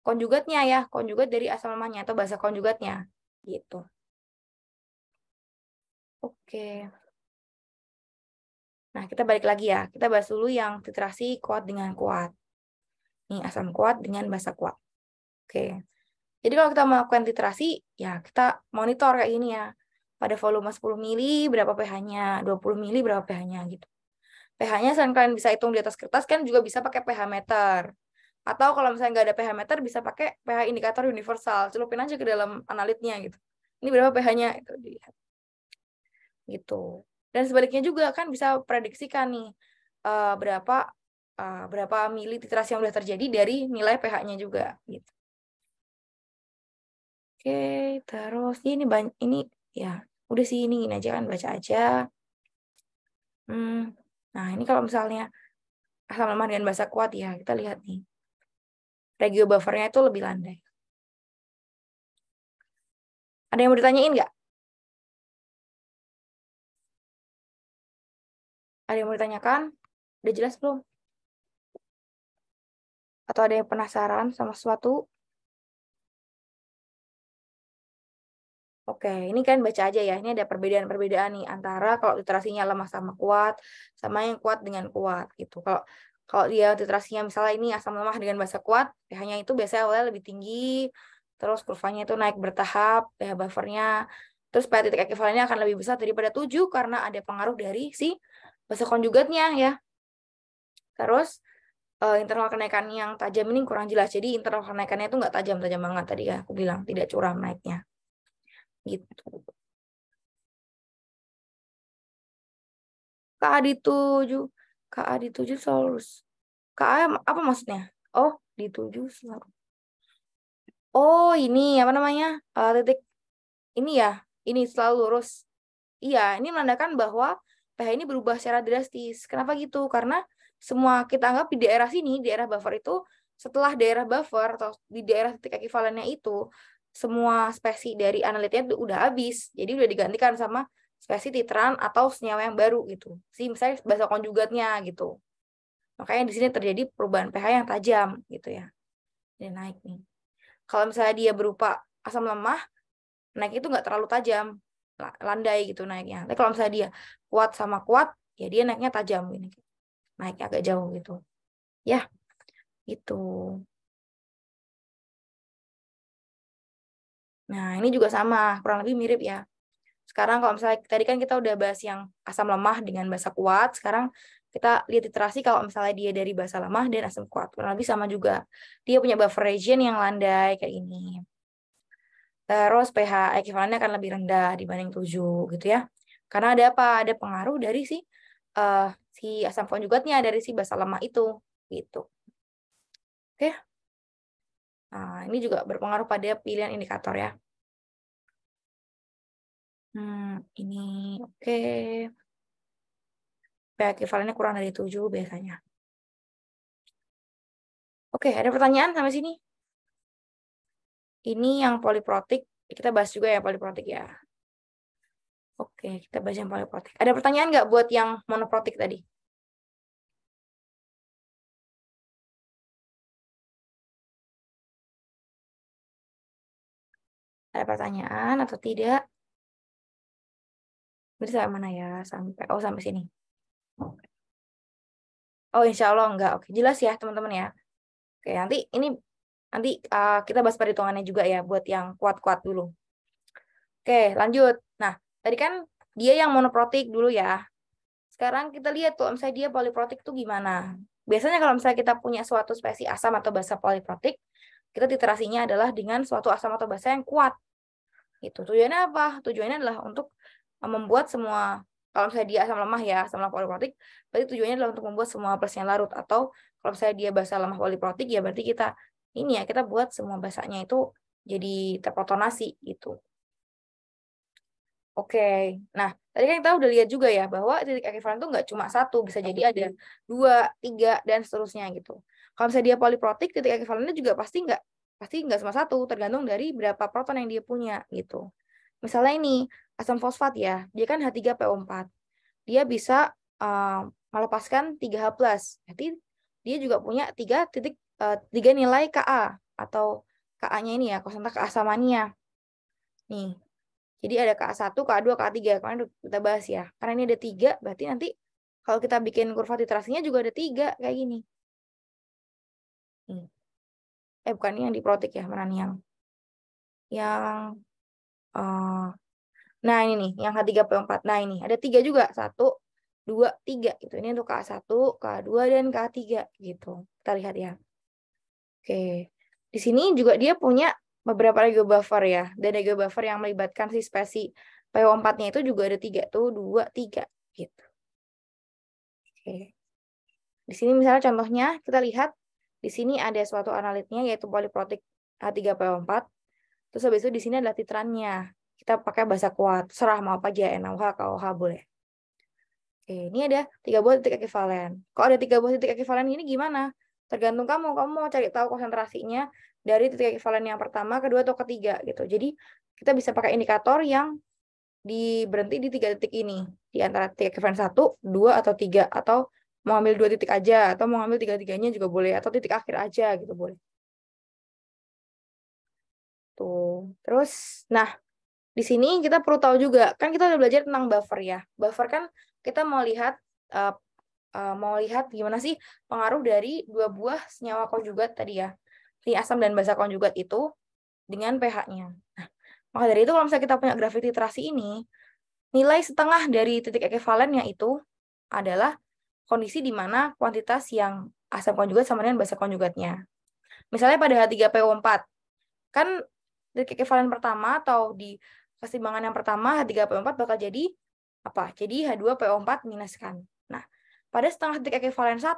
konjugatnya ya, konjugat dari asam lemahnya atau basa konjugatnya. Gitu. Oke. Nah, kita balik lagi ya. Kita bahas dulu yang titrasi kuat dengan kuat. Nih, asam kuat dengan basa kuat. Oke. Jadi kalau kita melakukan titrasi, ya kita monitor kayak gini ya. Pada volume 10 mili berapa pH-nya, 20 mili berapa pH-nya gitu. pH-nya selain kalian bisa hitung di atas kertas, kan juga bisa pakai pH meter. Atau kalau misalnya nggak ada pH meter, bisa pakai pH indikator universal. Celupin aja ke dalam analitnya gitu. Ini berapa pH-nya? Itu dilihat. Gitu. Dan sebaliknya juga kan bisa prediksikan nih berapa mili titrasi yang udah terjadi dari nilai pH-nya juga gitu. Oke, terus ini ya udah sih ini aja kan baca aja. Nah ini kalau misalnya asam lemah dengan basa kuat ya kita lihat nih regio buffernya itu lebih landai. Ada yang mau ditanyain nggak? Ada yang mau ditanyakan? Udah jelas belum? Atau ada yang penasaran sama sesuatu? Oke, ini kan baca aja ya. Ini ada perbedaan-perbedaan nih antara kalau literasinya lemah sama kuat, sama yang kuat dengan kuat gitu. Kalau kalau dia literasinya misalnya ini asam lemah dengan bahasa kuat, pH-nya itu biasanya awalnya lebih tinggi, terus kurvanya itu naik bertahap, pH buffernya, terus pH titik ekuivalennya akan lebih besar daripada 7 karena ada pengaruh dari si bahasa konjugatnya ya. Terus internal kenaikan yang tajam ini kurang jelas. Jadi internal kenaikannya itu nggak tajam-tajam banget tadi ya. Aku bilang tidak curam naiknya. Gitu. KA di 7. KA di 7 selalu lurus. KA apa maksudnya? Oh, di 7 selalu. Oh, ini apa namanya? Titik ini ya. Ini selalu lurus. Iya, ini menandakan bahwa pH ini berubah secara drastis. Kenapa gitu? Karena semua kita anggap di daerah sini, daerah buffer itu, setelah daerah buffer atau di daerah titik ekivalennya itu, semua spesi dari analitnya itu udah habis. Jadi udah digantikan sama spesi titran atau senyawa yang baru gitu. Misalnya bahasa konjugatnya gitu. Makanya di sini terjadi perubahan pH yang tajam gitu ya. Dia naik nih. Kalau misalnya dia berupa asam lemah, naik itu nggak terlalu tajam, landai gitu naiknya. Tapi kalau misalnya dia kuat sama kuat, ya dia naiknya tajam ini, naiknya agak jauh gitu. Ya, itu. Nah, ini juga sama, kurang lebih mirip ya. Sekarang kalau misalnya tadi kan kita udah bahas yang asam lemah dengan basa kuat, sekarang kita lihat literasi kalau misalnya dia dari basa lemah dan asam kuat. Kurang lebih sama juga. Dia punya buffer region yang landai kayak ini. Terus pH ekivalennya akan lebih rendah dibanding 7 gitu ya. Karena ada apa? Ada pengaruh dari uh, si asam konjugatnya dari si basa lemah itu gitu. Oke. Nah, ini juga berpengaruh pada pilihan indikator ya. Ini oke. pH ekivalennya kurang dari 7 biasanya. Oke, ada pertanyaan sampai sini? Ini yang poliprotik, kita bahas juga ya poliprotik ya. Oke, kita bahas yang poliprotik. Ada pertanyaan nggak buat yang monoprotik tadi? Ada pertanyaan atau tidak? Berarti sampai mana ya? Sampai sini. Oh, insya Allah enggak. Oke, jelas ya teman-teman ya. Oke, nanti kita bahas perhitungannya juga ya buat yang kuat-kuat dulu. Oke, lanjut. Nah, tadi kan dia yang monoprotik dulu ya. Sekarang kita lihat tuh misalnya dia poliprotik tuh gimana. Biasanya kalau misalnya kita punya suatu spesies asam atau basa poliprotik, kita literasinya adalah dengan suatu asam atau basa yang kuat. Itu tujuannya apa? Tujuannya adalah untuk membuat semua, kalau misalnya dia asam lemah ya, asam lemah poliprotik, berarti tujuannya adalah untuk membuat semua plusnya larut. Atau kalau misalnya dia basa lemah poliprotik, ya berarti kita ini ya, kita buat semua basanya itu jadi terprotonasi gitu. Oke, nah tadi kan kita udah lihat juga ya bahwa titik ekivalen itu nggak cuma satu, bisa jadi ada 2, 3 dan seterusnya gitu. Kalau misalnya dia poliprotik, titik ekivalennya juga pasti nggak cuma satu, tergantung dari berapa proton yang dia punya gitu. Misalnya ini asam fosfat ya, dia kan H3PO4, dia bisa melepaskan 3H+, berarti dia juga punya 3 nilai Ka atau Ka-nya ini ya, konstanta keasamannya. Nih, jadi ada KA1, KA2, KA3. Kemarin kita bahas ya. Karena ini ada 3, berarti nanti kalau kita bikin kurva titrasinya juga ada 3 kayak gini. Bukan ini yang diprotik ya, mana nih yang nah ini nih, yang H3PO4. Nah ini, ada 3 juga. 1, 2, 3. Gitu. Ini untuk KA1, KA2, dan KA3 gitu. Kita lihat ya. Oke. Di sini juga dia punya beberapa Lego buffer ya. Dan Lego buffer yang melibatkan si spesi PO4-nya itu juga ada 3 tuh, 2, 3 gitu. Oke. Di sini misalnya contohnya kita lihat di sini ada suatu analitnya yaitu poliprotik H3PO4. Terus habis itu di sini adalah titrannya. Kita pakai bahasa kuat, serah mau apa aja, NaOH, KOH boleh. Oke, ini ada 3 buah titik ekivalen. Kalau ada 3 buah titik ekivalen ini gimana? Tergantung kamu mau cari tahu konsentrasinya dari titik ekivalen yang pertama, kedua, atau ketiga gitu. Jadi kita bisa pakai indikator yang berhenti di 3 titik ini. Di antara titik ekivalen 1, 2, atau 3. Atau mau ambil 2 titik aja, atau mau ambil 3-tiganya juga boleh. Atau titik akhir aja gitu boleh. Tuh. Terus, nah Di sini kita perlu tahu juga, kan kita udah belajar tentang buffer ya. Buffer kan kita mau lihat gimana sih pengaruh dari dua buah senyawa konjugat tadi ya. Si asam dan basa konjugat itu dengan pH-nya. Nah, maka dari itu kalau misalnya kita punya grafik titrasi ini, nilai setengah dari titik ekuivalennya itu adalah kondisi di mana kuantitas yang asam konjugat sama dengan basa konjugatnya. Misalnya pada H3PO4, kan titik ekuivalen pertama atau di keseimbangan yang pertama H3PO4 bakal jadi apa? Jadi H2PO4 minus kan. Nah, pada setengah titik ekuivalen 1,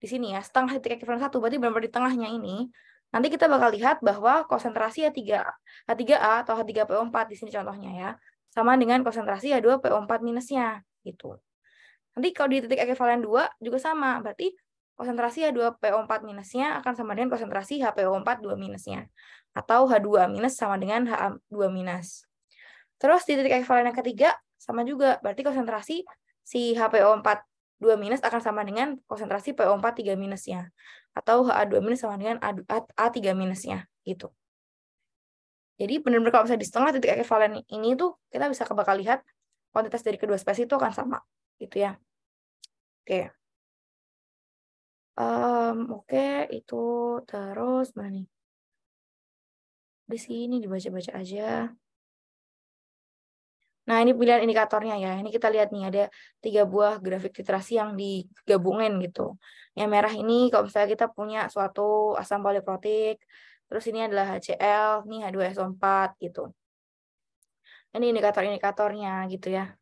di sini ya, setengah titik ekuivalen 1 berarti benar-benar di tengahnya ini, nanti kita bakal lihat bahwa konsentrasi H3A atau H3PO4 di sini contohnya ya, sama dengan konsentrasi H2PO4 minusnya gitu. Nanti kalau di titik ekuivalen 2 juga sama, berarti konsentrasi H2PO4 minusnya akan sama dengan konsentrasi HPO4 2 minusnya. Atau H2 minus sama dengan HA2 minus. Terus di titik ekuivalen yang ketiga, sama juga. Berarti konsentrasi si HPO4 2 minus akan sama dengan konsentrasi PO4 3 minusnya. Atau HA2 minus sama dengan A3 minusnya. Gitu. Jadi benar-benar kalau misalnya di setengah titik ekuivalen ini tuh, kita bisa bakal lihat kuantitas dari kedua spesies itu akan sama. Gitu ya. Oke. Oke, itu terus mana nih? Di sini dibaca-baca aja. Nah, ini pilihan indikatornya ya. Ini kita lihat nih, ada 3 buah grafik titrasi yang digabungin gitu. Yang merah ini kalau misalnya kita punya suatu asam poliprotik, terus ini adalah HCl, ini H2SO4 gitu. Ini indikator-indikatornya gitu ya.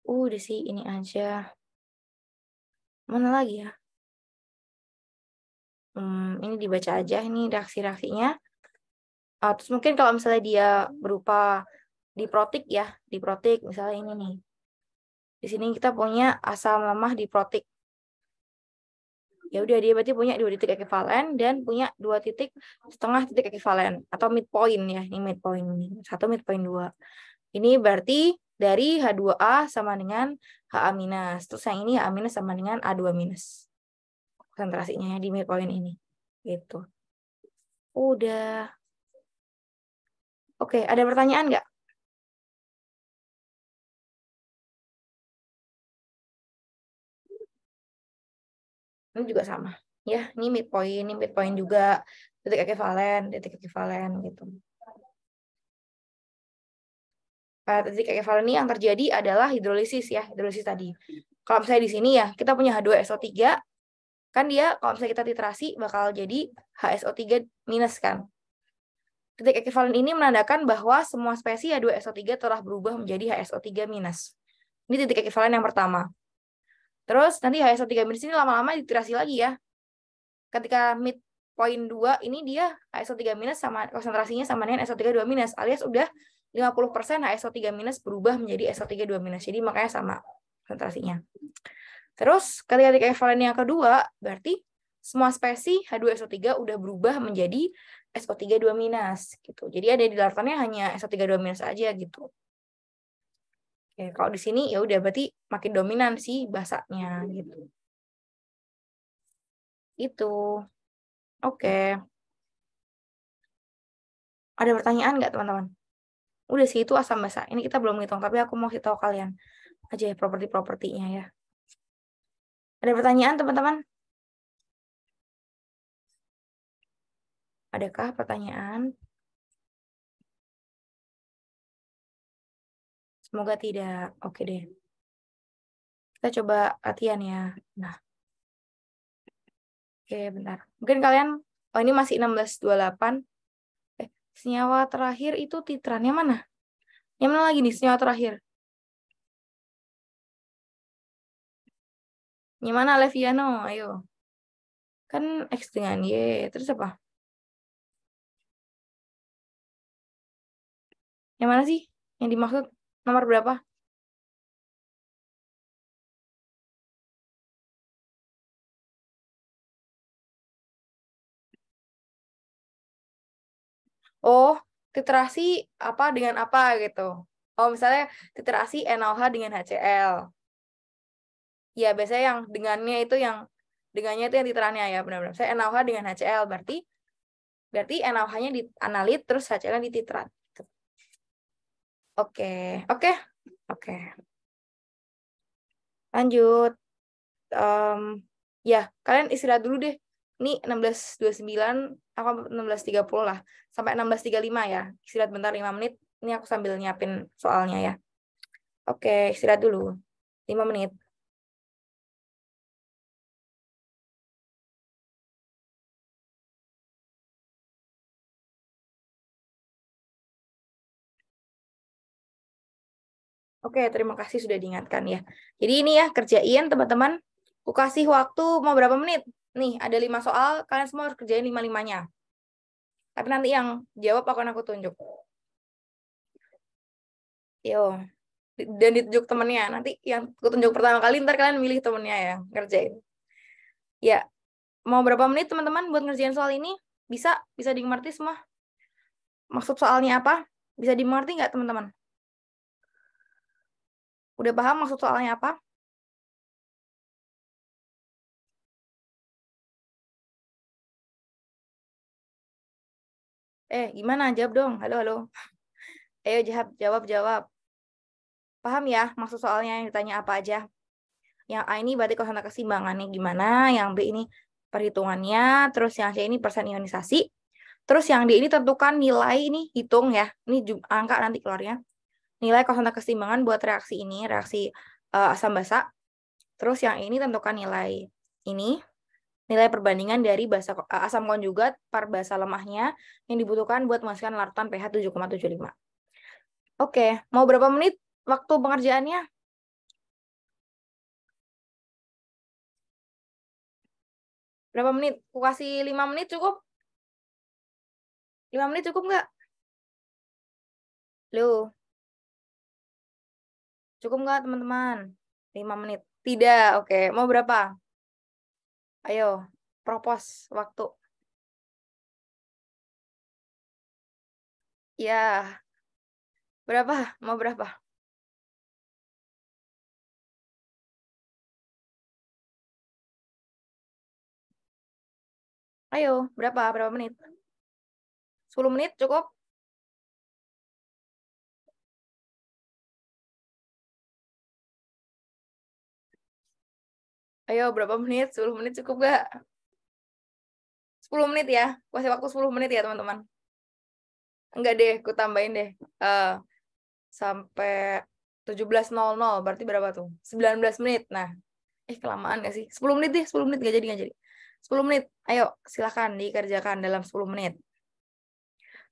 Di sini ini aja. Mana lagi ya? Ini dibaca aja, ini reaksi-reaksinya. Terus mungkin kalau misalnya dia berupa diprotik ya, diprotik misalnya ini nih. Di sini kita punya asam lemah diprotik. Ya udah dia berarti punya 2 titik ekuivalen dan punya 2 titik setengah titik ekuivalen atau midpoint ya. Ini midpoint ini. 1 midpoint 2. Ini berarti dari H2A sama dengan HA minus. Terus yang ini HA minus sama dengan A2 minus. Konsentrasinya di midpoint ini. Gitu. Udah. Oke, ada pertanyaan nggak? Ini juga sama. Ya, ini midpoint juga titik ekuivalen gitu. Pada titik ekuivalen ini yang terjadi adalah hidrolisis ya, hidrolisis tadi. Kalau misalnya di sini ya, kita punya H2SO3, kan dia kalau misalnya kita titrasi bakal jadi HSO3 minus kan. Titik ekuivalen ini menandakan bahwa semua spesies H2SO3 telah berubah menjadi HSO3 minus. Ini titik ekuivalen yang pertama. Terus nanti HSO3 minus ini lama-lama dititrasi lagi ya. Ketika midpoint 2 ini dia HSO3 minus sama konsentrasinya sama dengan SO3 2 minus, alias udah 50% HSO3 minus berubah menjadi SO3 2 minus. Jadi makanya sama konsentrasinya. Terus ketika titik ekuivalen yang kedua, berarti semua spesies H2SO3 udah berubah menjadi SO3 2 minus gitu. Jadi ada di dartannya hanya SO3 2 minus aja gitu. Oke, kalau di sini ya udah berarti makin dominan sih basanya gitu. Itu. Oke. Ada pertanyaan nggak teman-teman? Udah sih itu asam basa. Ini kita belum ngitung, tapi aku mau kasih tahu kalian aja ya properti-propertinya ya. Ada pertanyaan teman-teman? Adakah pertanyaan? Semoga tidak. Oke deh. Kita coba latihan ya. Nah. Oke, bentar. Mungkin kalian, ini masih 1628. Senyawa terakhir itu titrannya mana? Yang mana lagi nih senyawa terakhir? Yang mana Leviano? Ayo. Kan X dengan Y. Terus apa? Yang mana sih? Yang dimaksud nomor berapa? Oh, titrasi apa dengan apa gitu. Oh, misalnya titrasi NaOH dengan HCl. Ya, biasanya yang dengannya itu yang titrannya ya, benar-benar. Saya NaOH dengan HCl berarti NaOH-nya dianalit terus HCl-nya dititrat Oke, oke, oke. Lanjut. Ya, kalian istirahat dulu deh. Ini 16.29, aku 16.30 lah. Sampai 16.35 ya. Istirahat bentar 5 menit. Ini aku sambil nyiapin soalnya ya. Oke, istirahat dulu. 5 menit. Oke, terima kasih sudah diingatkan ya. Jadi ini ya, kerjain teman-teman. Aku kasih waktu mau berapa menit? Nih, ada 5 soal. Kalian semua harus kerjain 5-5-nya. Tapi nanti yang jawab akan aku tunjuk. Yo. Dan ditunjuk temennya. Nanti yang aku tunjuk pertama kali, ntar kalian milih temennya ya. Ngerjain. Ya, mau berapa menit teman-teman buat ngerjain soal ini? Bisa? Bisa dimengerti semua? Maksud soalnya apa? Bisa dimengerti nggak teman-teman? Udah paham maksud soalnya apa? Gimana? Jawab dong. Halo, halo. Ayo jawab, jawab, jawab. Paham ya maksud soalnya yang ditanya apa aja? Yang A ini berarti konstan keseimbangannya gimana? Yang B ini perhitungannya. Terus yang C ini persen ionisasi. Terus yang D ini tentukan nilai ini, hitung ya. Ini angka nanti keluarnya. Nilai konstan keseimbangan buat reaksi ini, reaksi asam basa. Terus yang ini tentukan nilai ini, nilai perbandingan dari asam konjugat per basa lemahnya yang dibutuhkan buat menghasilkan larutan pH 7,75. Oke, mau berapa menit waktu pengerjaannya? Berapa menit? Aku kasih 5 menit cukup? 5 menit cukup nggak? Loh, cukup nggak teman-teman? 5 menit. Tidak, oke. Mau berapa? Ayo, propose waktu. Ya, berapa? Mau berapa? Ayo, berapa? Berapa menit? 10 menit cukup? Ayo, berapa menit? 10 menit cukup nggak? 10 menit ya. Kasih waktu 10 menit ya, teman-teman. Enggak deh, aku tambahin deh. Eh sampai 17.00. Berarti berapa tuh? 19 menit. Nah, kelamaan gak sih? 10 menit deh, 10 menit. Gak jadi, gak jadi. 10 menit. Ayo, silakan dikerjakan dalam 10 menit.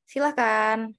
Silakan.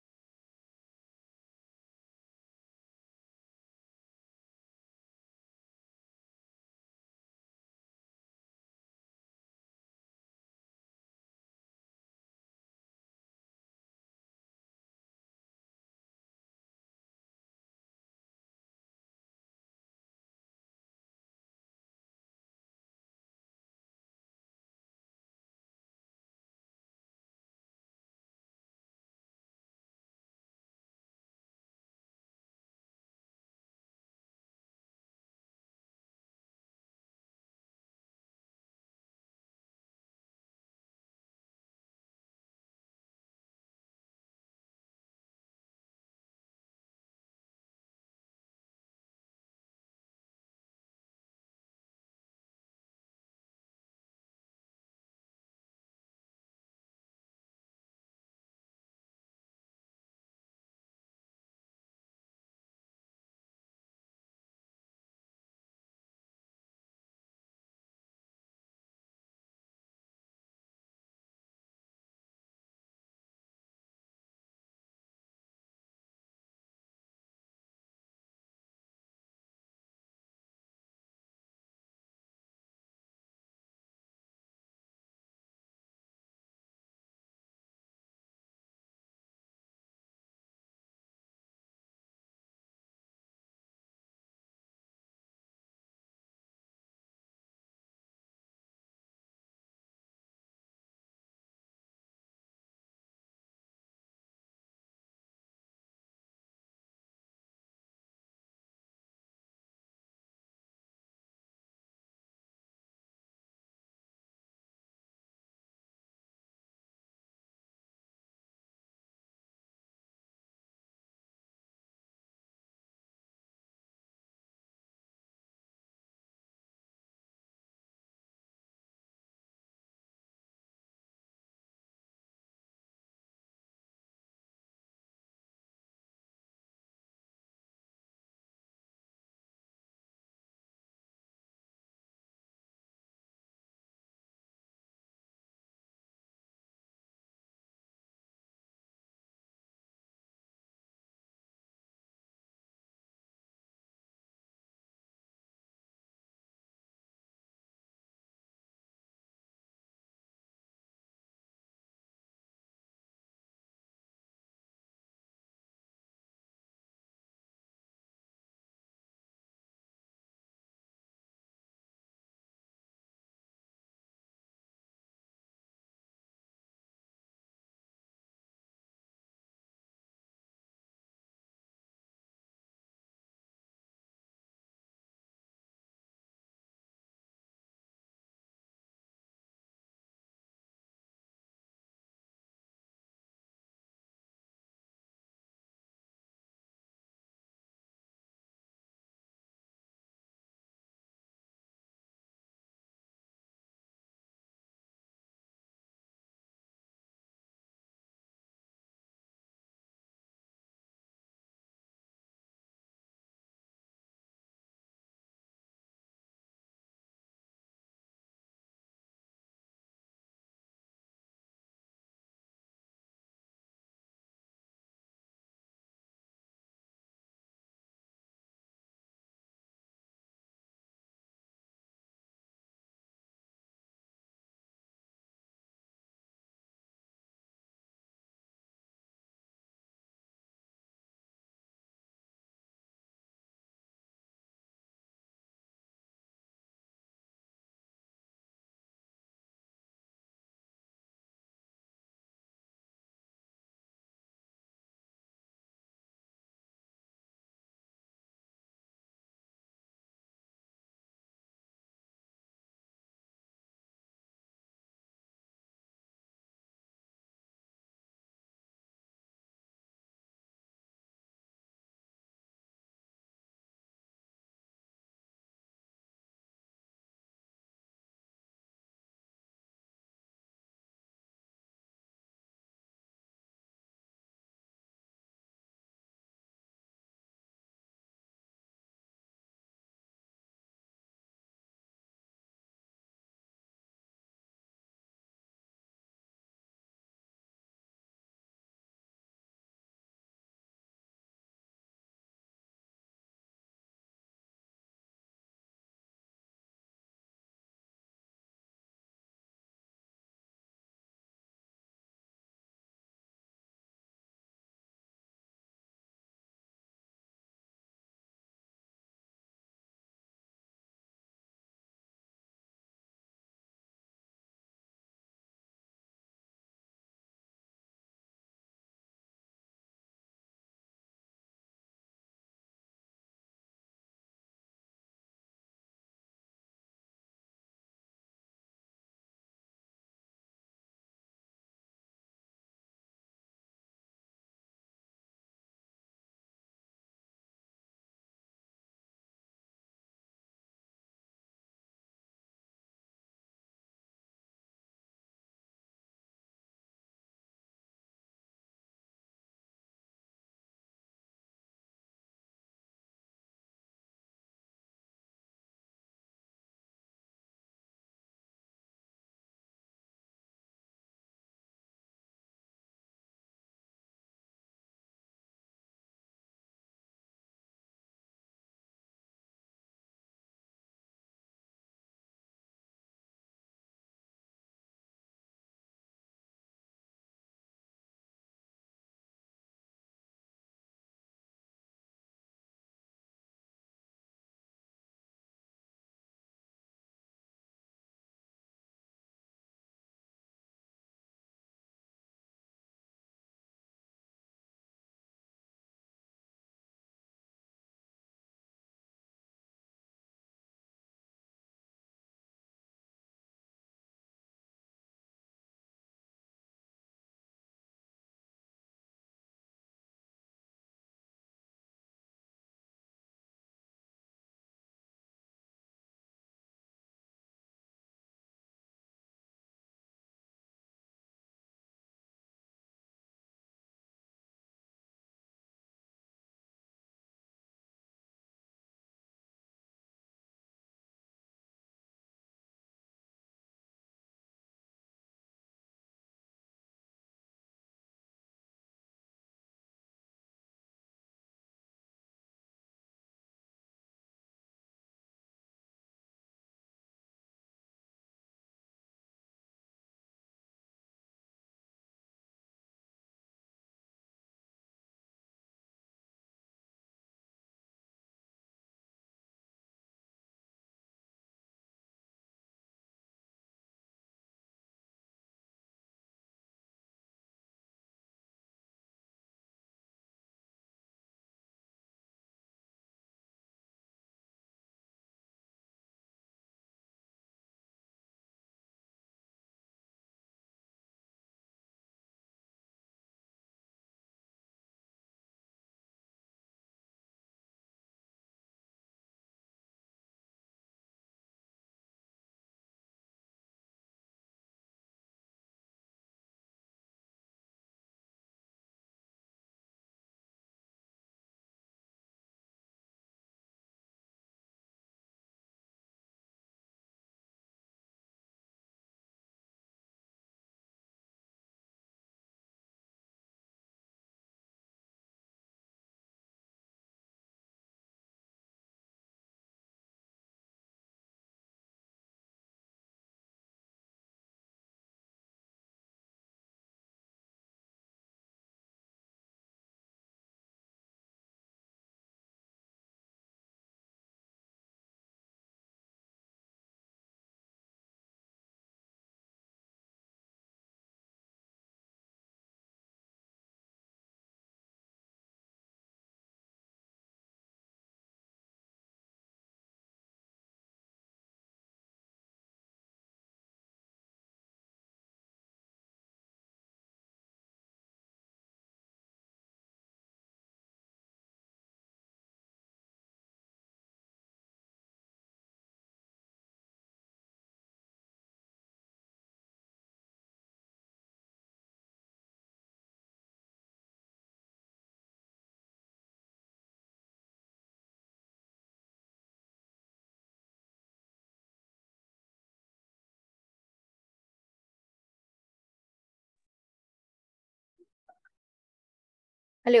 Halo.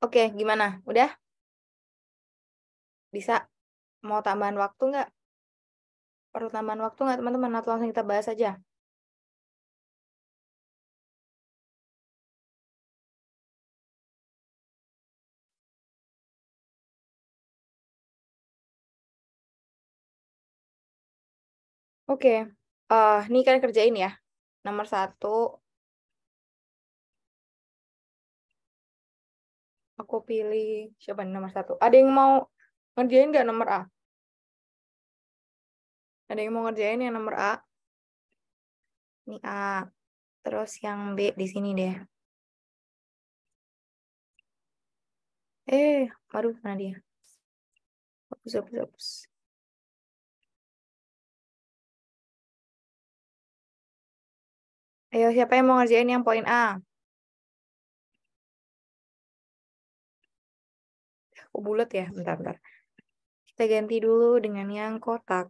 Oke, gimana? Udah? Bisa? Mau tambahan waktu nggak? Perlu tambahan waktu nggak teman-teman? Atau langsung kita bahas aja? Oke. Nih kan kerjain ya. Nomor satu, aku pilih siapa nih nomor satu? Ada yang mau ngerjain nggak nomor A? Ada yang mau ngerjain yang nomor A? Ini A. Terus yang B di sini deh. Aduh, mana dia? Hapus, hapus, hapus. Ayo, siapa yang mau ngerjain yang poin A? Oh, bulat ya? Bentar, bentar. Kita ganti dulu dengan yang kotak.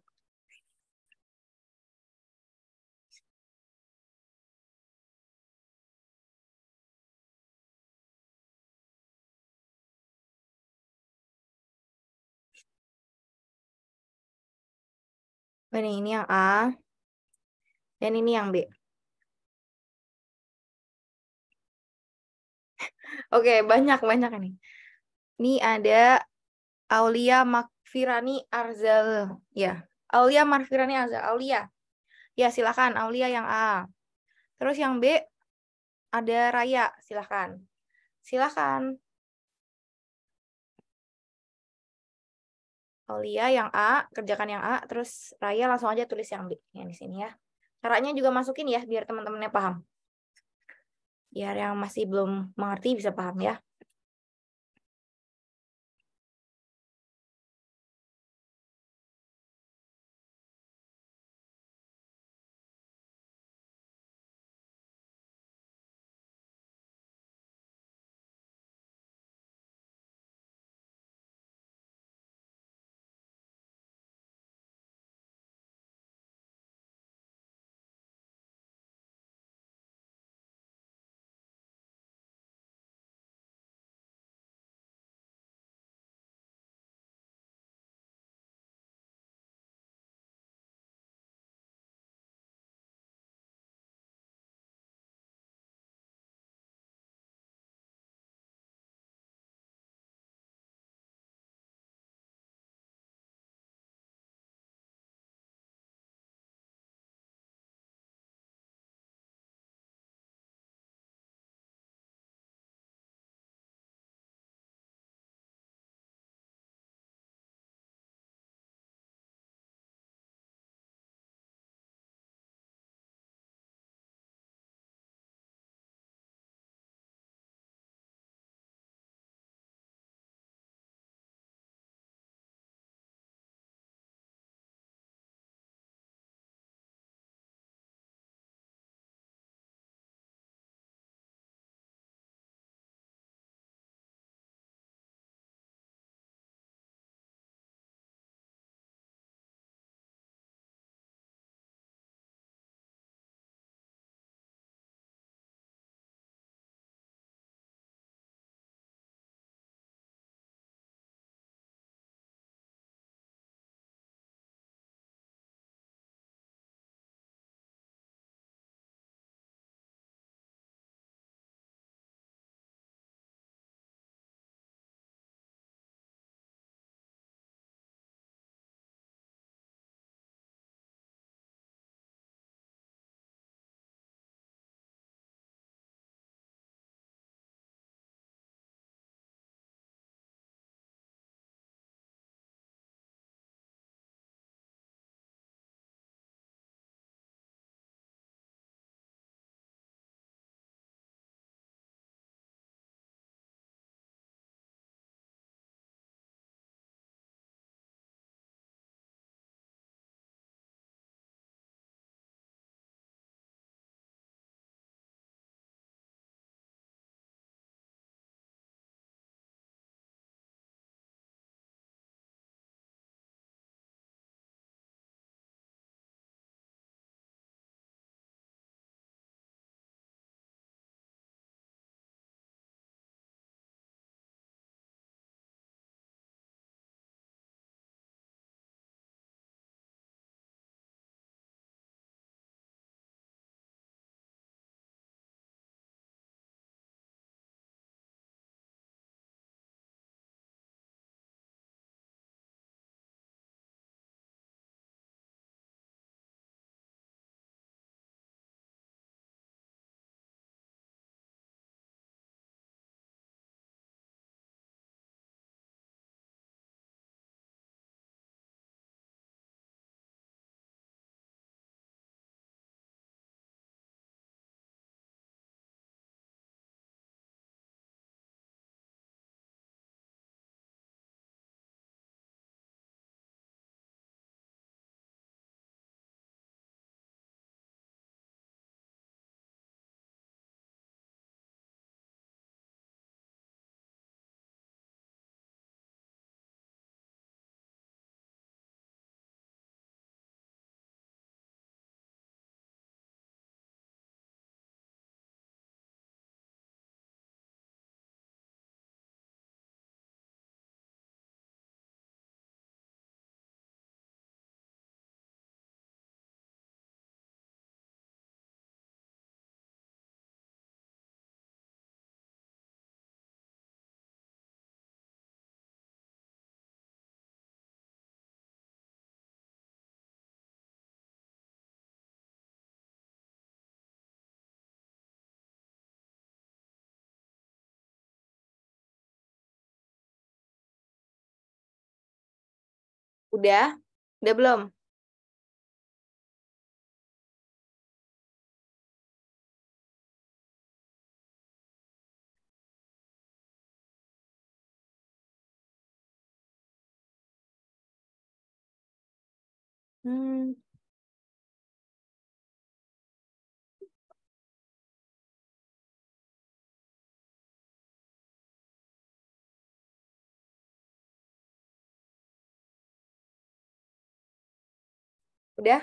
Ini yang A, dan ini yang B. Oke, banyak-banyak ini. Ini ada Aulia Makfirani Arzal. Ya, Aulia Makfirani Arzal. Aulia. Ya, silakan. Aulia yang A. Terus yang B ada Raya. Silakan. Silakan. Aulia yang A, kerjakan yang A. Terus Raya langsung aja tulis yang B. Yang di sini ya. Caranya juga masukin ya, biar teman-temannya paham. Biar yang masih belum mengerti bisa paham ya. Udah? Udah belum? Hmm, udah?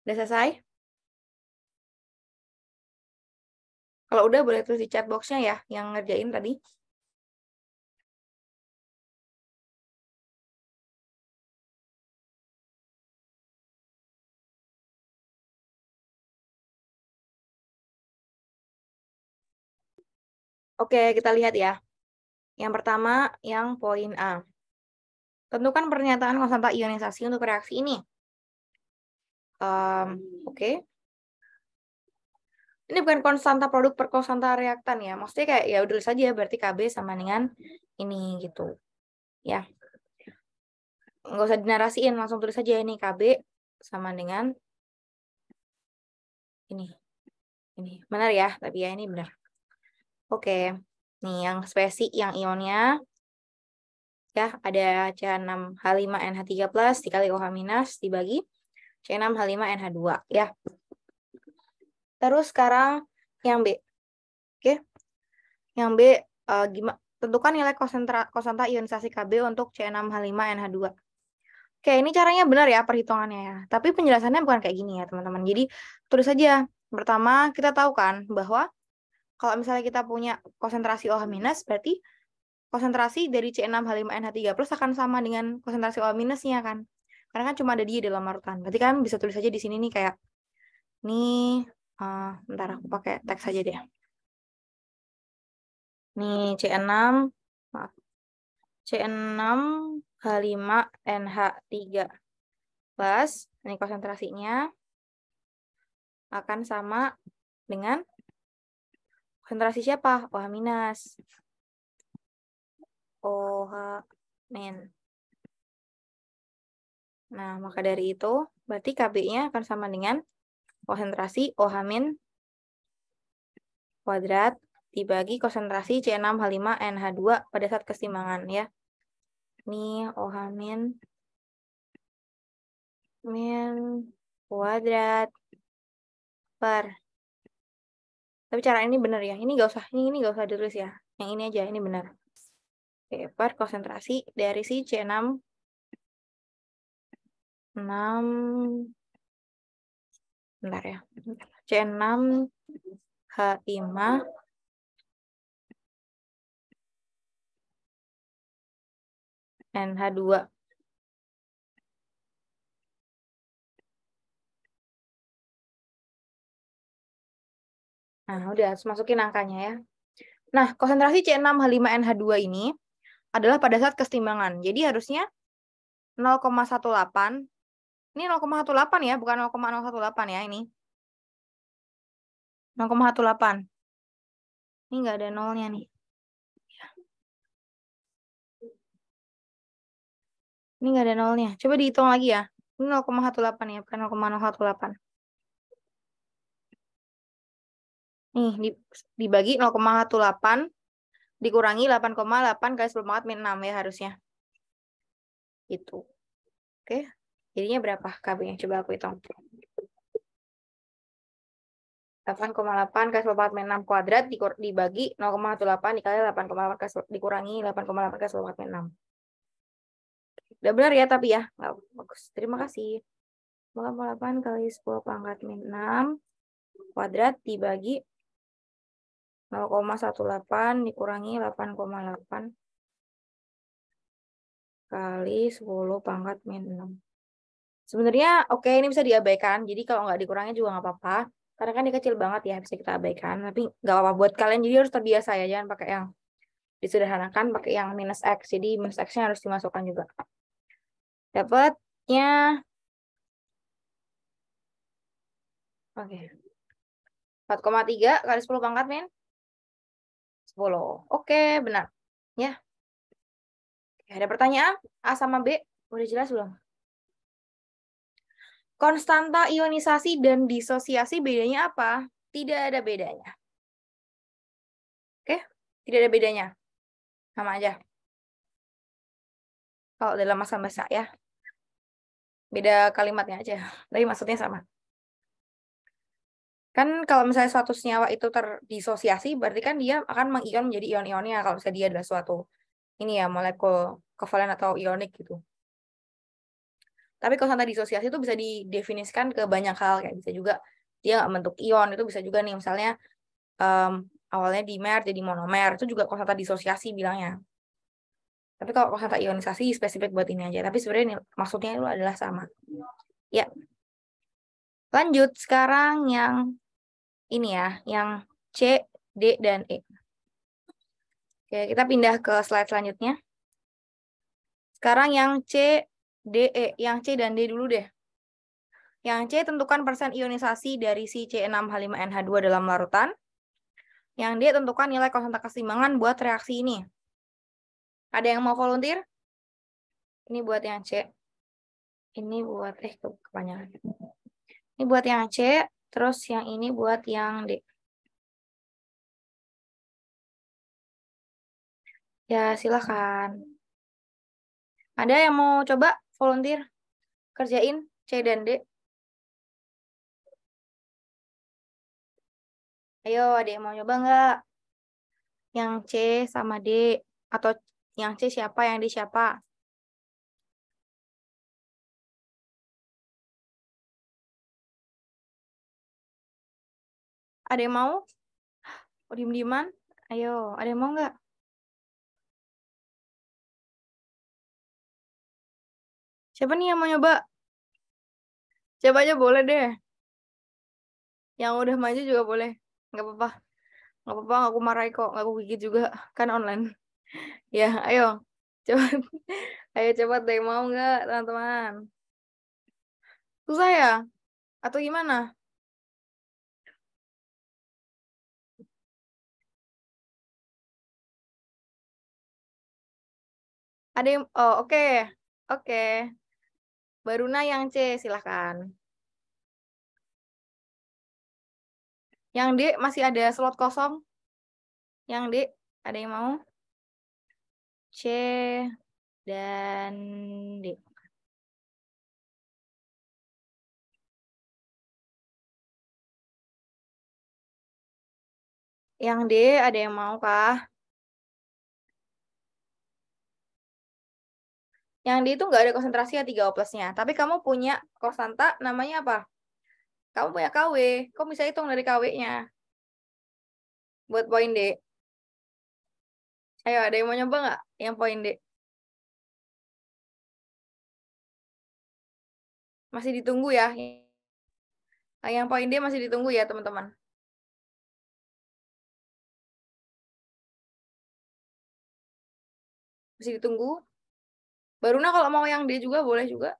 Udah selesai? Kalau udah boleh tulis di chat box-nya ya, yang ngerjain tadi. Oke, kita lihat ya. Yang pertama, yang poin A. Tentukan pernyataan konstanta ionisasi untuk reaksi ini. Oke. Ini bukan konstanta produk per konstanta reaktan ya. Maksudnya kayak ya udah saja berarti KB sama dengan ini gitu. Ya. Nggak usah dinarasiin, langsung tulis saja ini KB sama dengan ini. Ini. Benar ya, tapi ya ini benar. Oke. Nih yang spesi yang ionnya ya ada C6H5NH3+ dikali OH- dibagi C6H5NH2 ya. Terus sekarang yang B. Oke. Yang B gimana? Tentukan nilai konstanta ionisasi Kb untuk C6H5NH2. Oke, ini caranya benar ya perhitungannya ya. Tapi penjelasannya bukan kayak gini ya, teman-teman. Jadi, tulis saja. Pertama, kita tahu kan bahwa kalau misalnya kita punya konsentrasi OH-, berarti konsentrasi dari C6H5NH3+ akan sama dengan konsentrasi OH-nya kan. Karena kan cuma ada dia dalam larutan. Berarti kan bisa tulis aja di sini nih kayak nih bentar aku pakai teks aja deh. Nih C6 maaf. C6H5NH3+ ini konsentrasinya akan sama dengan konsentrasi siapa? OH-. OH-. Nah, maka dari itu berarti Kb-nya akan sama dengan konsentrasi OH- kuadrat dibagi konsentrasi C6H5NH2 pada saat keseimbangan ya. Ini OH- kuadrat per. Tapi cara ini benar ya. Ini nggak usah, ini nggak usah ditulis ya. Yang ini aja, ini benar. Oke, per konsentrasi dari si C6 bentar ya. C6H5NH2. Nah, udah masukin angkanya ya. Nah, konsentrasi C6H5NH2 ini adalah pada saat keseimbangan. Jadi harusnya 0,18. Ini 0,18 ya, bukan 0,018 ya ini. 0,18. Ini nggak ada nolnya nih. Ini nggak ada nolnya. Coba dihitung lagi ya. Ini 0,18 ya, bukan 0,018. Nih, dibagi 0,18 dikurangi 8,8 kali 10⁻⁻6 ya harusnya. Itu. Oke. Jadinya berapa KB-nya? Coba aku hitung. 8,8 kali 10⁻6 kuadrat dibagi 0,18 dikali 8,8 dikurangi 8,8 kali 10⁻6. Udah benar ya tapi ya. Nggak bagus. Terima kasih. 0,8 kali 10⁻6 kuadrat dibagi 0,18 dikurangi 8,8 kali 10⁻6. Sebenarnya oke ini bisa diabaikan. Jadi kalau nggak dikurangi juga nggak apa-apa. Karena kan dia kecil banget ya bisa kita abaikan. Tapi nggak apa-apa buat kalian. Jadi harus terbiasa ya. Jangan pakai yang disederhanakan. Pakai yang minus X. Jadi minus X-nya harus dimasukkan juga. Dapatnya. Oke. 4,3 kali 10⁻⁻10. Oke benar. Ya. Oke, ada pertanyaan? A sama B? Udah jelas belum? Konstanta ionisasi dan disosiasi bedanya apa? Tidak ada bedanya. Oke? Tidak ada bedanya. Sama aja. Kalau dalam masa bahasa ya. Beda kalimatnya aja. Tapi maksudnya sama. Kan kalau misalnya suatu senyawa itu terdisosiasi, berarti kan dia akan mengion menjadi ion-ionnya kalau misalnya dia adalah suatu ini ya molekul kovalen atau ionik gitu. Tapi konstanta disosiasi itu bisa didefinisikan ke banyak hal, kayak bisa juga dia nggak bentuk ion, itu bisa juga nih misalnya awalnya dimer jadi monomer, itu juga konstanta disosiasi bilangnya. Tapi kalau konstanta ionisasi spesifik buat ini aja, tapi sebenarnya ini, maksudnya itu adalah sama. Ya, lanjut sekarang yang ini ya, yang C, D, dan E. Oke, kita pindah ke slide selanjutnya. Sekarang yang C, D, E. Yang C dan D dulu deh. Yang C, tentukan persen ionisasi dari si C6H5NH2 dalam larutan. Yang D, tentukan nilai konstanta keseimbangan buat reaksi ini. Ada yang mau volunteer? Ini buat yang C. Ini buat, kepanjangan. Ini buat yang C, terus yang ini buat yang D. Ya, silakan. Ada yang mau coba volunteer? Kerjain C dan D. Ayo, ada yang mau coba nggak? Yang C sama D. Atau yang C siapa, yang D siapa? Ada yang mau? Oh, diem-dieman? Ayo, ada yang mau nggak? Siapa nih yang mau nyoba? Coba aja boleh deh. Yang udah maju juga boleh. Nggak apa-apa. Nggak apa-apa, nggak aku marahin kok. Nggak aku gigit juga. Kan online. Ya, ayo. Coba. Ayo cepat deh. Mau nggak, teman-teman? Susah ya? Atau gimana? Ada yang... Oh, oke. Oke. Baruna yang C, silahkan. Yang D masih ada slot kosong. Yang D, ada yang mau? C dan D. Yang D, ada yang mau kah? Yang D itu nggak ada konsentrasi ya 3O+-nya. Tapi kamu punya konstanta namanya apa? Kamu punya KW. Kamu bisa hitung dari KW-nya. Buat poin D. Ayo, ada yang mau nyoba nggak? Yang poin D. Masih ditunggu ya. Yang poin D masih ditunggu ya, teman-teman. Masih ditunggu. Baruna kalau mau yang D juga boleh juga.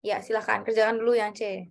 Ya, silahkan. Kerjakan dulu yang C.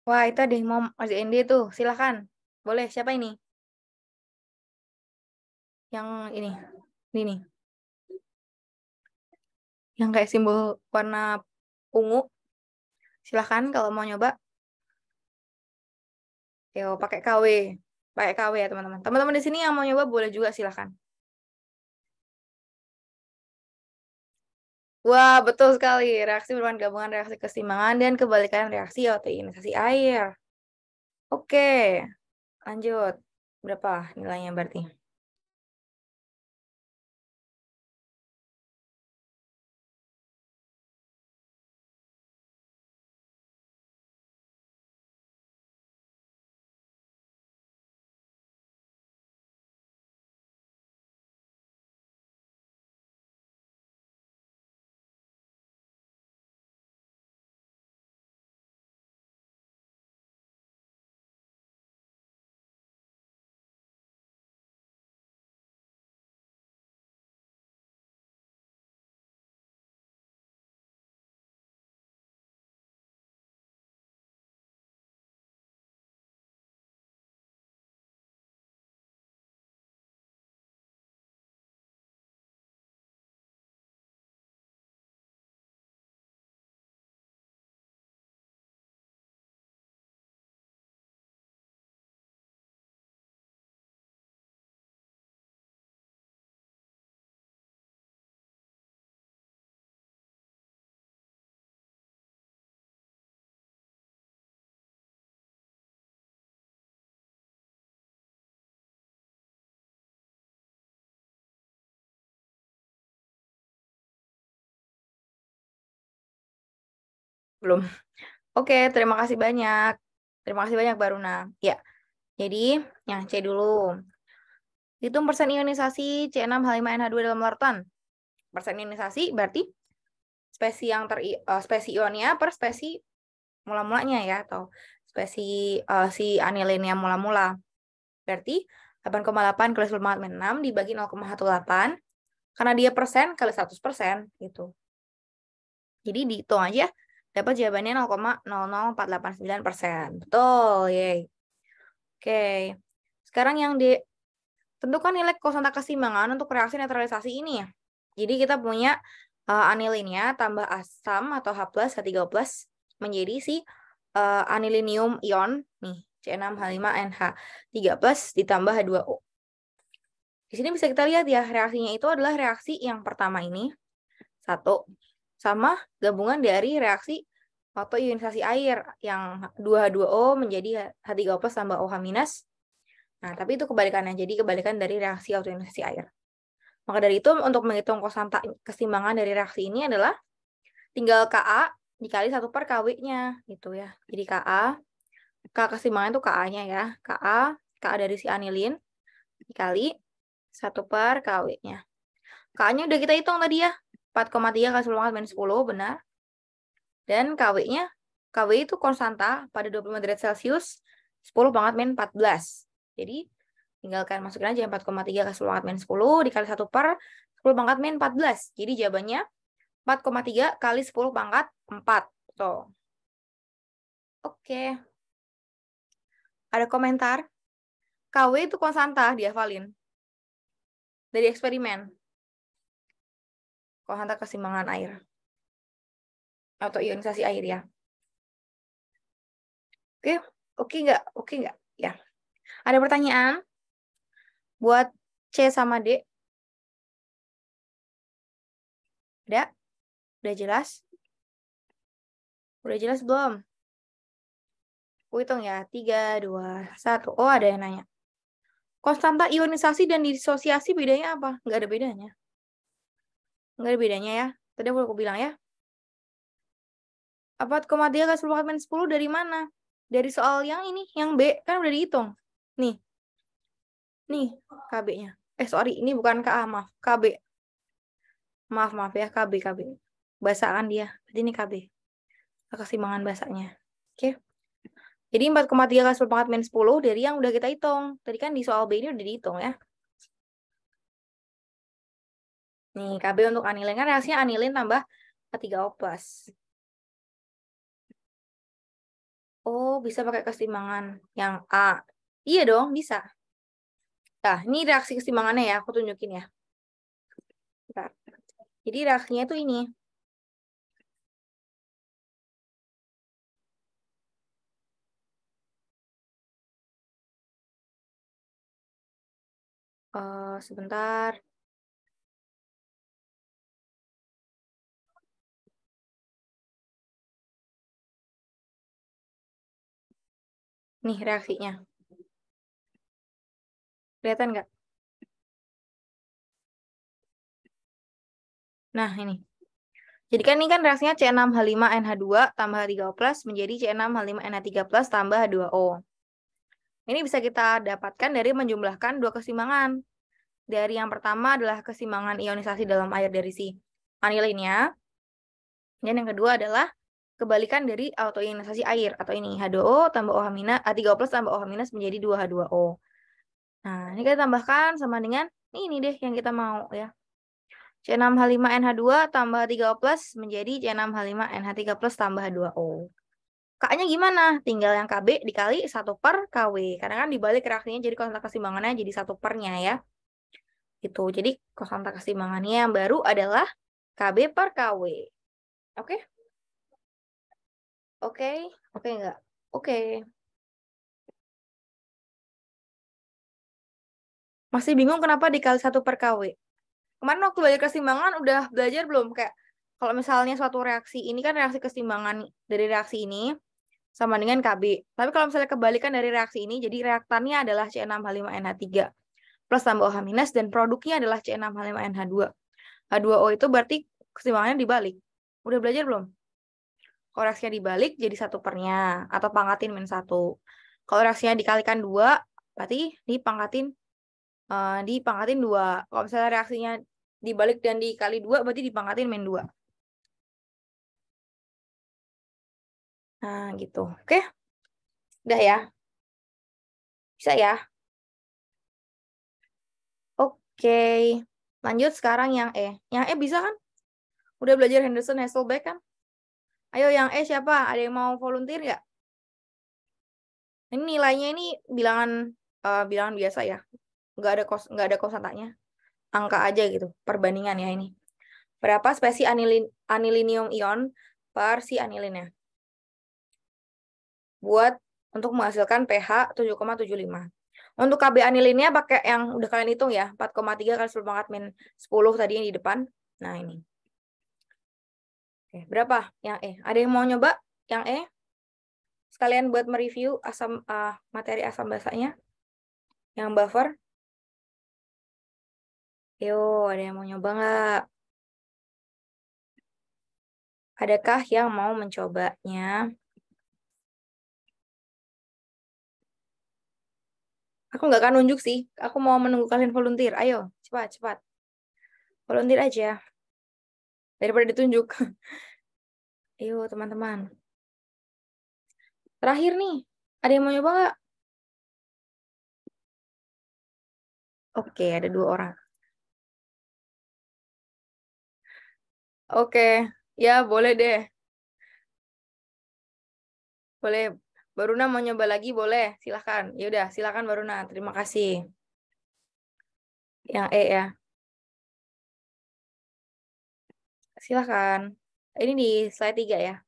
Wah, itu ada yang mau ngerjain dia tuh. Silahkan. Boleh, siapa ini? Yang ini. Ini nih. Yang kayak simbol warna ungu. Silahkan kalau mau nyoba. Yo, pakai KW. Pakai KW ya, teman-teman. Teman-teman di sini yang mau nyoba boleh juga, silahkan. Wah, betul sekali. Reaksi merupakan gabungan reaksi keseimbangan dan kebalikan reaksi atau ionisasi air. Oke, lanjut. Berapa nilainya berarti? Belum. Oke, terima kasih banyak. Terima kasih banyak, Baruna. Ya, jadi yang C dulu. Hitung persen ionisasi C6H5NH2 dalam larutan. Persen ionisasi berarti spesi ionnya per spesi mula-mulanya ya, atau spesi si anilinnya mula-mula. Berarti 8,8 kali 10⁻6 dibagi 0,18 karena dia persen kali 100% gitu. Jadi dihitung aja dapat jawabannya 0,00489%. Betul, yey. Oke. Sekarang yang D, tentukan nilai konstan keseimbangan untuk reaksi netralisasi ini ya. Jadi kita punya anilinnya tambah asam atau H+, H3O+, menjadi si anilinium ion nih, C6H5NH3+ ditambah H2O. Di sini bisa kita lihat ya, reaksinya itu adalah reaksi yang pertama ini, satu, sama gabungan dari reaksi autoionisasi air yang 2H2O menjadi H3O+ tambah OH-. Nah, tapi itu kebalikannya, jadi kebalikan dari reaksi autoionisasi air. Maka dari itu, untuk menghitung konstanta keseimbangan dari reaksi ini adalah tinggal Ka dikali 1 per Kw-nya, gitu ya. Jadi Ka keseimbangan itu Ka-nya ya. Ka dari si anilin, dikali 1 per Kw-nya. Ka-nya udah kita hitung tadi ya. 4,3 kali 10⁻⁻10, benar. Dan Kw-nya, Kw itu konstanta pada 25 derajat Celcius, 10⁻⁻14. Jadi, tinggalkan masukin aja 4,3 kali 10⁻⁻10 dikali 1 per 10⁻⁻14. Jadi jawabannya 4,3 kali 10⁻4. Tuh. Oke. Ada komentar? Kw itu konstanta, dihafalin. Dari eksperimen. Konstanta keseimbangan air. Atau ionisasi air ya. Oke, oke nggak? Oke nggak? Ya. Ada pertanyaan? Buat C sama D? Ada? Udah jelas? Udah jelas belum? Aku hitung ya. 3, 2, 1. Oh, ada yang nanya. Konstanta ionisasi dan disosiasi bedanya apa? Nggak ada bedanya. Nggak ada bedanya ya. Tadi aku bilang ya. 4,3 kali 10⁻10 dari mana? Dari soal yang ini, yang B. Kan udah dihitung. Nih. Nih, KB-nya. Sorry. Ini bukan KA, maaf. KB. Maaf ya, KB. Basaan dia. Berarti ini KB. Keseimbangan basanya. Oke. Jadi 4,3 kali 10⁻10 dari yang udah kita hitung. Tadi kan di soal B ini udah dihitung ya. Nih, KB untuk anilin kan reaksinya anilin tambah H3O+. Oh, bisa pakai keseimbangan yang A. Iya dong, bisa. Nah, ini reaksi keseimbangannya ya, aku tunjukin ya. Bentar. Jadi reaksinya tuh ini. Sebentar. Nih reaksinya. Kelihatan nggak? Nah, ini. Jadi kan ini kan reaksinya C6H5NH2 tambah H3O plus menjadi C6H5NH3 plus tambah H2O. Ini bisa kita dapatkan dari menjumlahkan dua keseimbangan. Dari yang pertama adalah keseimbangan ionisasi dalam air dari si anilinnya. Dan yang kedua adalah kebalikan dari autoionisasi air atau ini H2O tambah OH minus, H3O plus tambah OH minus menjadi 2H2O. Nah, ini kita tambahkan sama dengan ini deh yang kita mau ya. C6H5NH2 tambah H3O plus menjadi C6H5NH3 plus tambah H2O. K-nya gimana? Tinggal yang KB dikali 1 per KW. Karena kan dibalik reaksinya jadi konstan keseimbangannya jadi 1 pernya ya. Itu. Jadi konstan keseimbangannya yang baru adalah KB per KW. Oke? Oke? Oke enggak? Oke. Masih bingung kenapa dikali 1 per KW? Kemarin waktu belajar keseimbangan udah belajar belum? Kayak kalau misalnya suatu reaksi ini kan reaksi keseimbangan dari reaksi ini sama dengan KB. Tapi kalau misalnya kebalikan dari reaksi ini, jadi reaktannya adalah C6H5NH3 plus tambah OH minus dan produknya adalah C6H5NH2. H2O itu berarti keseimbangannya dibalik. Udah belajar belum? Kalau reaksinya dibalik jadi 1 pernya atau pangkatin min 1. Kalau reaksinya dikalikan 2, berarti dipangkatin 2. Kalau misalnya reaksinya dibalik dan dikali 2, berarti dipangkatin min 2. Nah, gitu. Oke? Udah ya? Bisa ya? Oke. Lanjut sekarang yang E. Yang E bisa kan? Udah belajar Henderson Hasselbalch kan? Ayo yang E siapa? Ada yang mau volunteer nggak? Ini nilainya ini bilangan biasa ya. Nggak ada konstantanya. Angka aja gitu. Perbandingan ya ini. Berapa spesies anilinium ion per si anilinnya? Buat untuk menghasilkan pH 7,75. Untuk KB anilinnya pakai yang udah kalian hitung ya. 4,3 kali 10 pangkat min 10 tadi yang di depan. Nah ini. Oke, berapa yang E? Ada yang mau nyoba yang E? Sekalian buat mereview materi asam basanya yang buffer. Yo, ada yang mau nyoba nggak? Adakah yang mau mencobanya? Aku nggak akan nunjuk sih. Aku mau menunggu kalian volunteer. Ayo, cepat, cepat. Volunteer aja. Daripada ditunjuk. Ayo, teman-teman. Terakhir nih. Ada yang mau nyoba nggak? Oke, ada 2 orang. Oke, ya boleh deh. Boleh. Baruna mau nyoba lagi boleh. Silahkan. Ya udah, silahkan Baruna. Terima kasih. Yang E ya. Silahkan. Ini di slide 3 ya.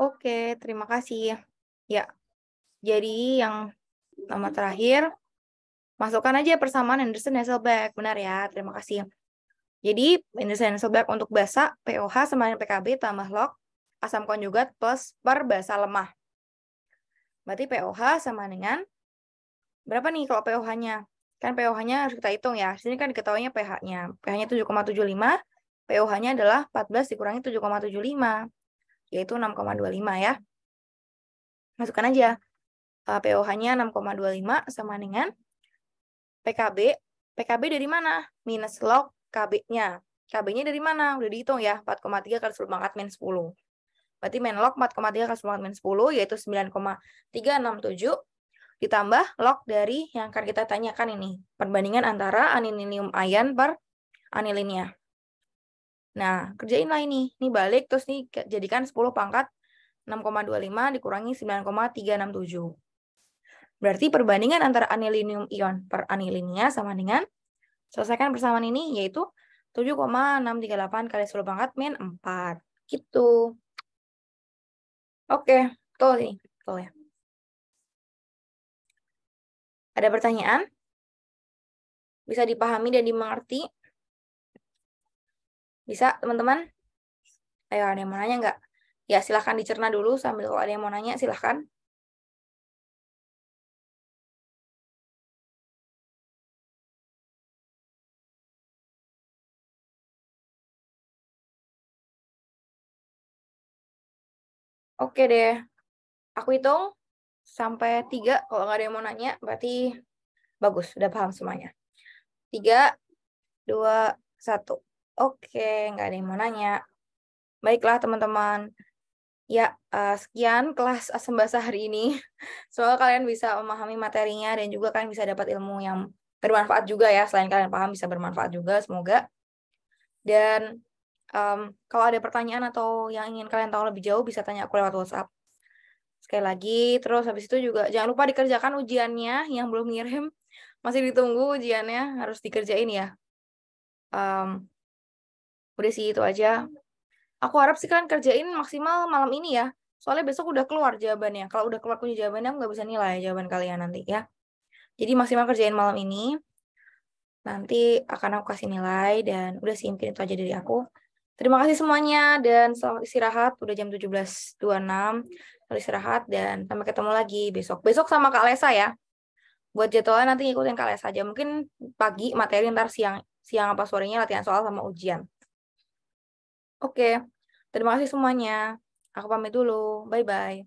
Oke, terima kasih. Ya, jadi yang nama terakhir, masukkan aja persamaan Anderson-Hasselbalch. Benar ya, terima kasih. Jadi, Anderson-Hasselbalch untuk basa, POH sama dengan PKB tambah log asam konjugat plus per basa lemah. Berarti POH sama dengan, berapa nih kalau POH-nya? Kan POH-nya harus kita hitung ya. Di sini kan diketahuinya pH-nya. pH-nya 7,75, POH-nya adalah 14 dikurangi 7,75, yaitu 6,25 ya. Masukkan aja. POH-nya 6,25 sama dengan PKB. PKB dari mana? Minus log KB-nya. KB-nya dari mana? Udah dihitung ya. 4,3 kali 10 pangkat min 10. Berarti min log 4,3 kali 10 pangkat min 10, yaitu 9,367. Ditambah log dari yang akan kita tanyakan ini. Perbandingan antara anilinium ion per anilinnya. Nah, kerjainlah ini. Ini balik, terus nih jadikan 10 pangkat 6,25 dikurangi 9,367. Berarti perbandingan antara anilinium ion per anilinnya sama dengan, selesaikan persamaan ini, yaitu 7,638 kali 10 pangkat min 4. Gitu. Oke, betul nih. Betul ya. Ada pertanyaan? Bisa dipahami dan dimengerti? Bisa, teman-teman? Ayo, ada yang mau nanya nggak? Ya, silahkan dicerna dulu sambil kalau ada yang mau nanya, silahkan. Oke deh. Aku hitung sampai 3. Kalau nggak ada yang mau nanya, berarti bagus. Udah paham semuanya. 3, 2, 1. Oke, nggak ada yang mau nanya. Baiklah, teman-teman. Ya, sekian kelas Asam Basa hari ini. Semoga kalian bisa memahami materinya dan juga kalian bisa dapat ilmu yang bermanfaat juga ya. Selain kalian paham, bisa bermanfaat juga, semoga. Dan kalau ada pertanyaan atau yang ingin kalian tahu lebih jauh, bisa tanya aku lewat WhatsApp. Sekali lagi, terus habis itu juga jangan lupa dikerjakan ujiannya yang belum ngirim. Masih ditunggu ujiannya, harus dikerjain ya. Udah sih, itu aja. Aku harap sih kalian kerjain maksimal malam ini ya. Soalnya besok udah keluar jawabannya. Kalau udah keluar kunci jawabannya, aku nggak bisa nilai jawaban kalian nanti ya. Jadi maksimal kerjain malam ini. Nanti akan aku kasih nilai dan udah sih, mungkin itu aja dari aku. Terima kasih semuanya dan selamat istirahat. Udah jam 17.26. Selamat istirahat dan sampai ketemu lagi besok. Besok sama Kak Lesa ya. Buat jadwalnya nanti ngikutin Kak Lesa aja. Mungkin pagi materi, ntar siang apa sorenya latihan soal sama ujian. Oke. Terima kasih semuanya. Aku pamit dulu. Bye-bye.